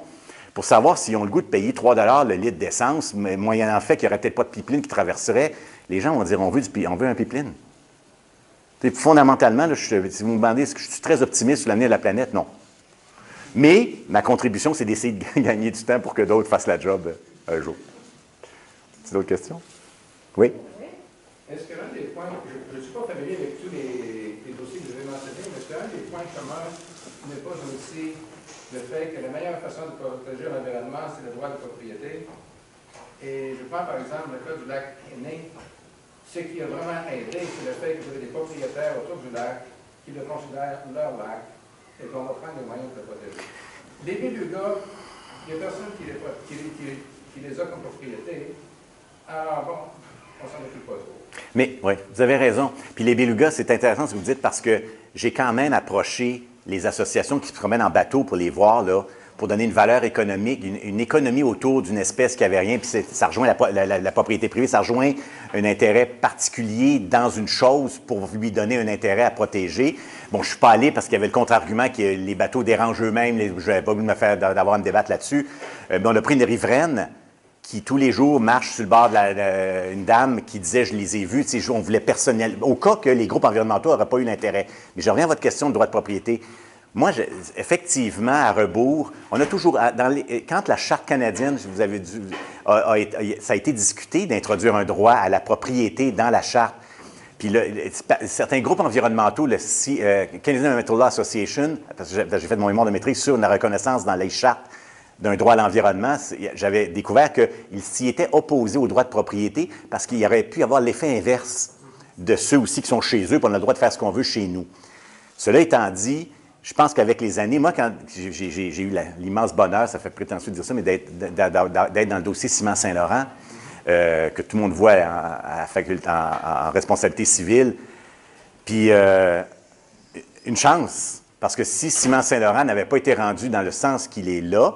pour savoir s'ils ont le goût de payer 3 $ le litre d'essence, moyennant fait qu'il n'y aurait peut-être pas de pipeline qui traverserait, les gens vont dire on veut un pipeline. Fondamentalement, là, si vous me demandez est-ce que je suis très optimiste sur l'avenir de la planète, non. Mais ma contribution, c'est d'essayer de gagner du temps pour que d'autres fassent la job un jour. C'est d'autres questions? Oui? Est-ce que l'un des points, je ne suis pas familier avec tous les dossiers que vous avez mentionnés, mais est-ce que l'un des points communs n'est pas aussi le fait que la meilleure façon de protéger l'environnement, c'est le droit de propriété? Et je prends par exemple le cas du lac Iné. Ce qui a vraiment aidé, c'est le fait que vous avez des propriétaires autour du lac qui le considèrent leur lac et qu'on va prendre les moyens de le protéger. Les belugas, il n'y a personne qui les a comme propriété. Alors bon, on s'en occupe pas trop. Mais oui, vous avez raison. Puis les belugas, c'est intéressant ce que vous dites parce que j'ai quand même approché les associations qui se promènent en bateau pour les voir, là, pour donner une valeur économique, une économie autour d'une espèce qui n'avait rien. Puis ça rejoint la propriété privée, ça rejoint un intérêt particulier dans une chose pour lui donner un intérêt à protéger. Bon, je ne suis pas allé parce qu'il y avait le contre-argument que les bateaux dérangent eux-mêmes. Je n'avais pas voulu d'avoir à me débattre là-dessus. Mais on a pris une riveraine qui, tous les jours, marche sur le bord une dame qui disait « je les ai vus », on voulait personnel, au cas que les groupes environnementaux n'auraient pas eu l'intérêt. Mais je reviens à votre question de droit de propriété. Moi, effectivement, à rebours, on a toujours, quand la Charte canadienne, vous avez dû, ça a été discuté d'introduire un droit à la propriété dans la Charte. Puis certains groupes environnementaux, le Canadian Environmental Law Association, parce que j'ai fait mon mémoire de maîtrise sur la reconnaissance dans les chartes d'un droit à l'environnement, j'avais découvert qu'ils s'y étaient opposés au droit de propriété parce qu'il y aurait pu avoir l'effet inverse de ceux aussi qui sont chez eux, puis on a le droit de faire ce qu'on veut chez nous. Cela étant dit, je pense qu'avec les années, moi, quand j'ai eu l'immense bonheur, ça fait prétentieux de dire ça, mais d'être dans le dossier Ciment Saint-Laurent, que tout le monde voit en responsabilité civile, puis une chance, parce que si Ciment Saint-Laurent n'avait pas été rendu dans le sens qu'il est là,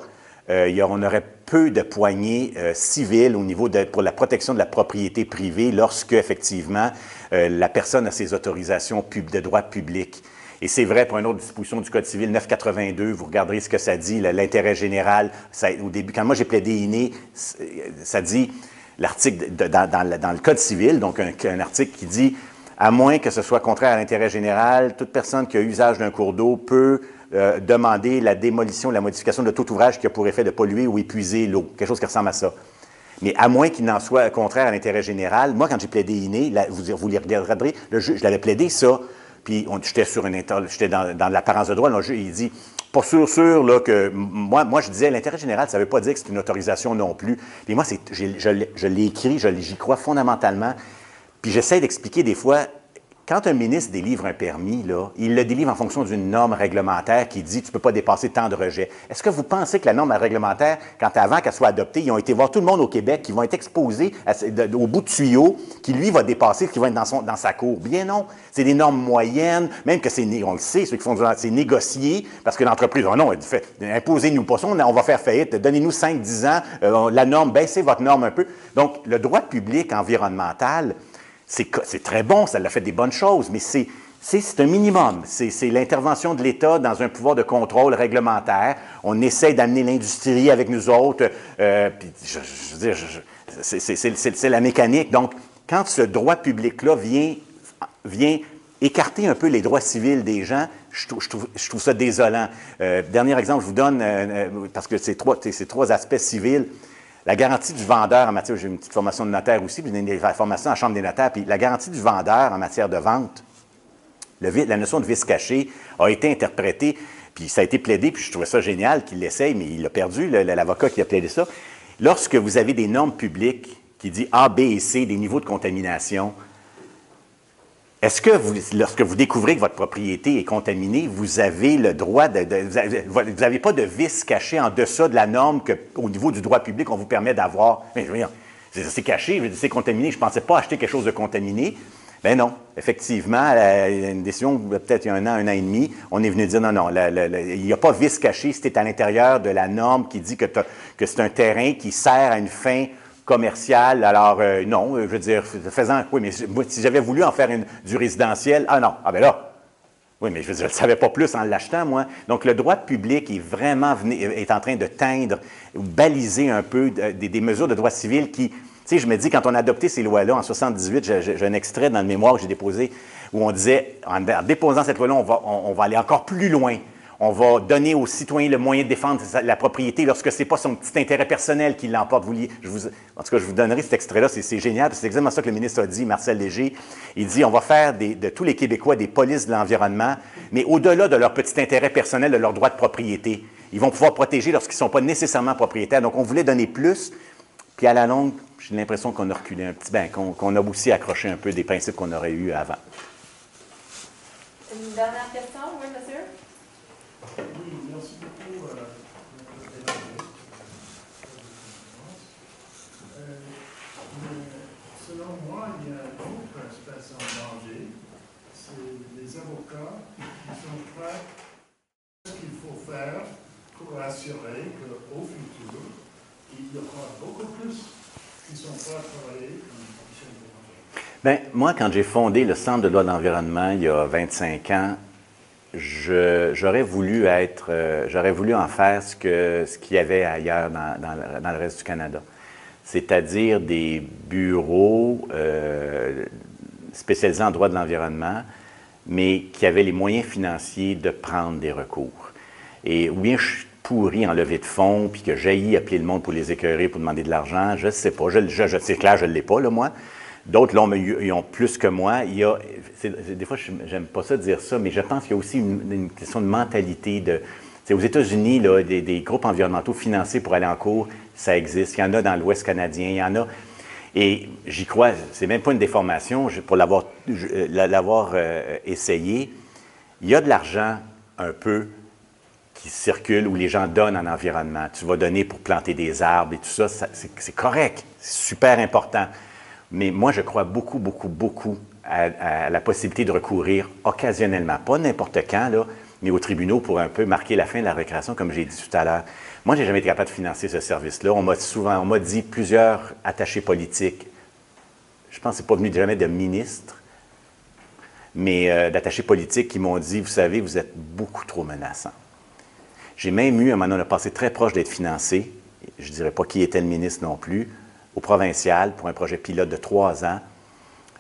on aurait peu de poignées civiles au niveau pour la protection de la propriété privée lorsque, effectivement, la personne a ses autorisations de droit public. Et c'est vrai pour une autre disposition du Code civil, 982, vous regarderez ce que ça dit, l'intérêt général. Au début, quand moi j'ai plaidé inné, ça dit, l'article dans le Code civil, donc un article qui dit, à moins que ce soit contraire à l'intérêt général, toute personne qui a usage d'un cours d'eau peut demander la démolition, la modification de tout ouvrage qui a pour effet de polluer ou épuiser l'eau, quelque chose qui ressemble à ça. Mais à moins qu'il n'en soit contraire à l'intérêt général, moi, quand j'ai plaidé inné, vous les regarderez, je l'avais plaidé ça, puis j'étais dans l'apparence de droit, le juge, il dit, pas sûr là, que moi, je disais, l'intérêt général, ça ne veut pas dire que c'est une autorisation non plus. Puis moi, je l'ai écrit, j'y crois fondamentalement, puis j'essaie d'expliquer des fois, quand un ministre délivre un permis, là, il le délivre en fonction d'une norme réglementaire qui dit « tu ne peux pas dépasser tant de rejets ». Est-ce que vous pensez que la norme réglementaire, avant qu'elle soit adoptée, ils ont été voir tout le monde au Québec qui vont être exposés au bout de tuyau, qui lui va dépasser, qui va être dans sa cour? Bien non. C'est des normes moyennes, même que on le sait, ceux qui font c'est négocié, parce que l'entreprise, oh non, elle dit « imposez-nous pas ça, on va faire faillite, donnez-nous 5-10 ans, la norme, baissez votre norme un peu ». Donc, le droit public environnemental, c'est très bon, ça l'a fait des bonnes choses, mais c'est un minimum. C'est l'intervention de l'État dans un pouvoir de contrôle réglementaire. On essaie d'amener l'industrie avec nous autres. Puis je veux dire, c'est la mécanique. Donc, quand ce droit public-là vient écarter un peu les droits civils des gens, je trouve ça désolant. Dernier exemple, je vous donne, parce que c'est trois aspects civils. La garantie du vendeur en matière, j'ai une petite formation de notaire aussi, puis j'ai une formation en chambre des notaires, puis la garantie du vendeur en matière de vente, la notion de vice caché a été interprétée, puis ça a été plaidé, puis je trouvais ça génial qu'il l'essaye, mais il l'a perdu, l'avocat qui a plaidé ça. Lorsque vous avez des normes publiques qui disent A, B et C, des niveaux de contamination, est-ce que lorsque vous découvrez que votre propriété est contaminée, vous avez le droit vous n'avez pas de vice caché en deçà de la norme qu'au niveau du droit public, on vous permet d'avoir? Mais c'est caché, c'est contaminé. Je ne pensais pas acheter quelque chose de contaminé. Bien non, effectivement, une décision, peut-être il y a un an et demi, on est venu dire non, il n'y a pas vice caché si tu es à l'intérieur de la norme qui dit que c'est un terrain qui sert à une fin commercial, alors non, je veux dire, oui, mais si j'avais voulu en faire du résidentiel, non, ben là, oui, mais je veux dire, je ne savais pas plus en l'achetant, moi. Donc, le droit public est en train de teindre ou baliser un peu des mesures de droit civil qui, tu sais, je me dis, quand on a adopté ces lois-là, en 78, j'ai un extrait dans le mémoire que j'ai déposé, où on disait, en déposant cette loi-là, on va aller encore plus loin. On va donner aux citoyens le moyen de défendre la propriété lorsque ce n'est pas son petit intérêt personnel qui l'emporte. En tout cas, je vous donnerai cet extrait-là, c'est génial, c'est exactement ça que le ministre a dit, Marcel Léger. Il dit, on va faire de tous les Québécois des polices de l'environnement, mais au-delà de leur petit intérêt personnel, de leur droit de propriété. Ils vont pouvoir protéger lorsqu'ils ne sont pas nécessairement propriétaires. Donc, on voulait donner plus, puis à la longue, j'ai l'impression qu'on a reculé un petit peu, qu'on a aussi accroché un peu des principes qu'on aurait eus avant. Une dernière question, oui, monsieur? Oui, merci beaucoup. Selon moi, il y a une autre espèce en danger, c'est les avocats qui sont prêts à ce qu'il faut faire pour assurer qu'au futur, il y aura beaucoup plus qui sont prêts à travailler comme professionnels de danger. Bien, moi, quand j'ai fondé le Centre de droit de l'environnement il y a 25 ans, j'aurais voulu en faire ce qu'il y avait ailleurs dans le reste du Canada. C'est-à-dire des bureaux spécialisés en droit de l'environnement, mais qui avaient les moyens financiers de prendre des recours. Et ou bien je suis pourri en levée de fonds, puis que j'haïs appeler le monde pour les écœurer, pour demander de l'argent, je ne sais pas. C'est clair, je ne l'ai pas, là, moi. D'autres, là, ils ont plus que moi. Des fois, je n'aime pas ça dire ça, mais je pense qu'il y a aussi une question de mentalité. Aux États-Unis, là, des groupes environnementaux financés pour aller en cours, ça existe. Il y en a dans l'Ouest canadien, il y en a. Et j'y crois, c'est même pas une déformation, pour l'avoir essayé. Il y a de l'argent un peu qui circulent, où les gens donnent en environnement. Tu vas donner pour planter des arbres et tout ça, c'est correct, c'est super important. Mais moi, je crois beaucoup, beaucoup, beaucoup à la possibilité de recourir occasionnellement, pas n'importe quand, là, mais aux tribunaux pour un peu marquer la fin de la récréation, comme j'ai dit tout à l'heure. Moi, je n'ai jamais été capable de financer ce service-là. On m'a dit plusieurs attachés politiques, je pense que ce n'est pas venu jamais de ministre, mais d'attachés politiques qui m'ont dit, vous savez, vous êtes beaucoup trop menaçant. J'ai même eu, à un moment donné, on a passé très proche d'être financé, je ne dirais pas qui était le ministre non plus, au provincial pour un projet pilote de 3 ans,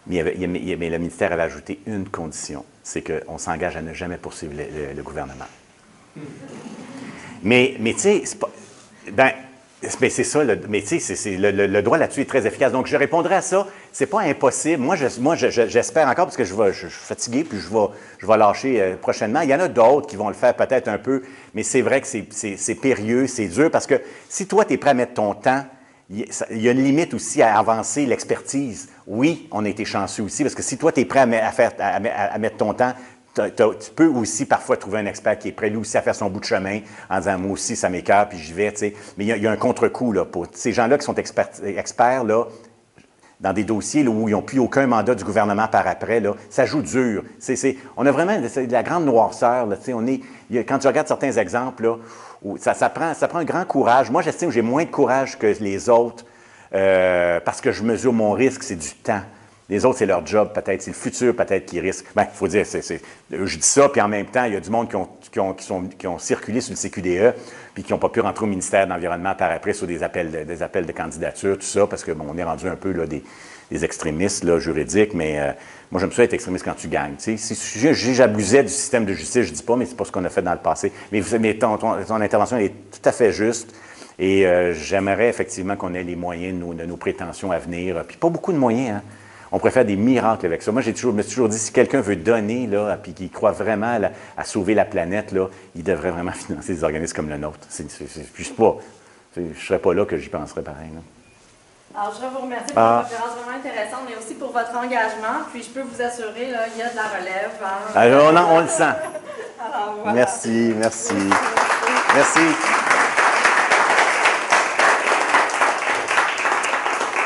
mais le ministère avait ajouté une condition, c'est qu'on s'engage à ne jamais poursuivre le gouvernement. Mais tu sais, c'est pas... c'est ça, mais tu sais, le droit là-dessus est très efficace. Donc, je répondrai à ça. C'est pas impossible. Moi, j'espère encore, parce que je suis fatigué, puis je vais lâcher prochainement. Il y en a d'autres qui vont le faire peut-être un peu, mais c'est vrai que c'est périlleux, c'est dur, parce que si toi, tu es prêt à mettre ton temps, il y a une limite aussi à avancer l'expertise. Oui, on a été chanceux aussi, parce que si toi, tu es prêt à mettre ton temps, tu peux aussi parfois trouver un expert qui est prêt lui aussi à faire son bout de chemin en disant « moi aussi, ça m'écoeure, puis j'y vais », tu sais. Mais il y a un contre-coup là, pour ces gens-là qui sont experts là, dans des dossiers là, où ils n'ont plus aucun mandat du gouvernement par après, là, ça joue dur. On a vraiment de la grande noirceur. Là, quand tu regardes certains exemples, là, où ça prend un grand courage. Moi, j'estime que j'ai moins de courage que les autres parce que je mesure mon risque, c'est du temps. Les autres, c'est leur job, peut-être. C'est le futur, peut-être, qui risque. Bien, il faut dire, je dis ça, puis en même temps, il y a du monde qui ont circulé sur le CQDE, puis qui n'ont pas pu rentrer au ministère de l'Environnement par après sur des appels de candidature, tout ça, parce que bon, on est rendu un peu là, des extrémistes là, juridiques, mais moi, j'aime ça être extrémiste quand tu gagnes. Tu sais. Si j'abusais du système de justice, je ne dis pas, mais c'est pas ce qu'on a fait dans le passé. Mais ton intervention est tout à fait juste. Et j'aimerais effectivement qu'on ait les moyens de nos prétentions à venir. Puis pas beaucoup de moyens, hein. On pourrait faire des miracles avec ça. Moi, je me suis toujours dit, si quelqu'un veut donner, là, puis qu'il croit vraiment à sauver la planète, là, il devrait vraiment financer des organismes comme le nôtre. Je ne serais pas là que j'y penserais pareil. Là. Alors, je voudrais vous remercier pour une conférence vraiment intéressante, mais aussi pour votre engagement. Puis, je peux vous assurer, là, il y a de la relève. Hein. Alors, on le sent. Alors, voilà. Merci.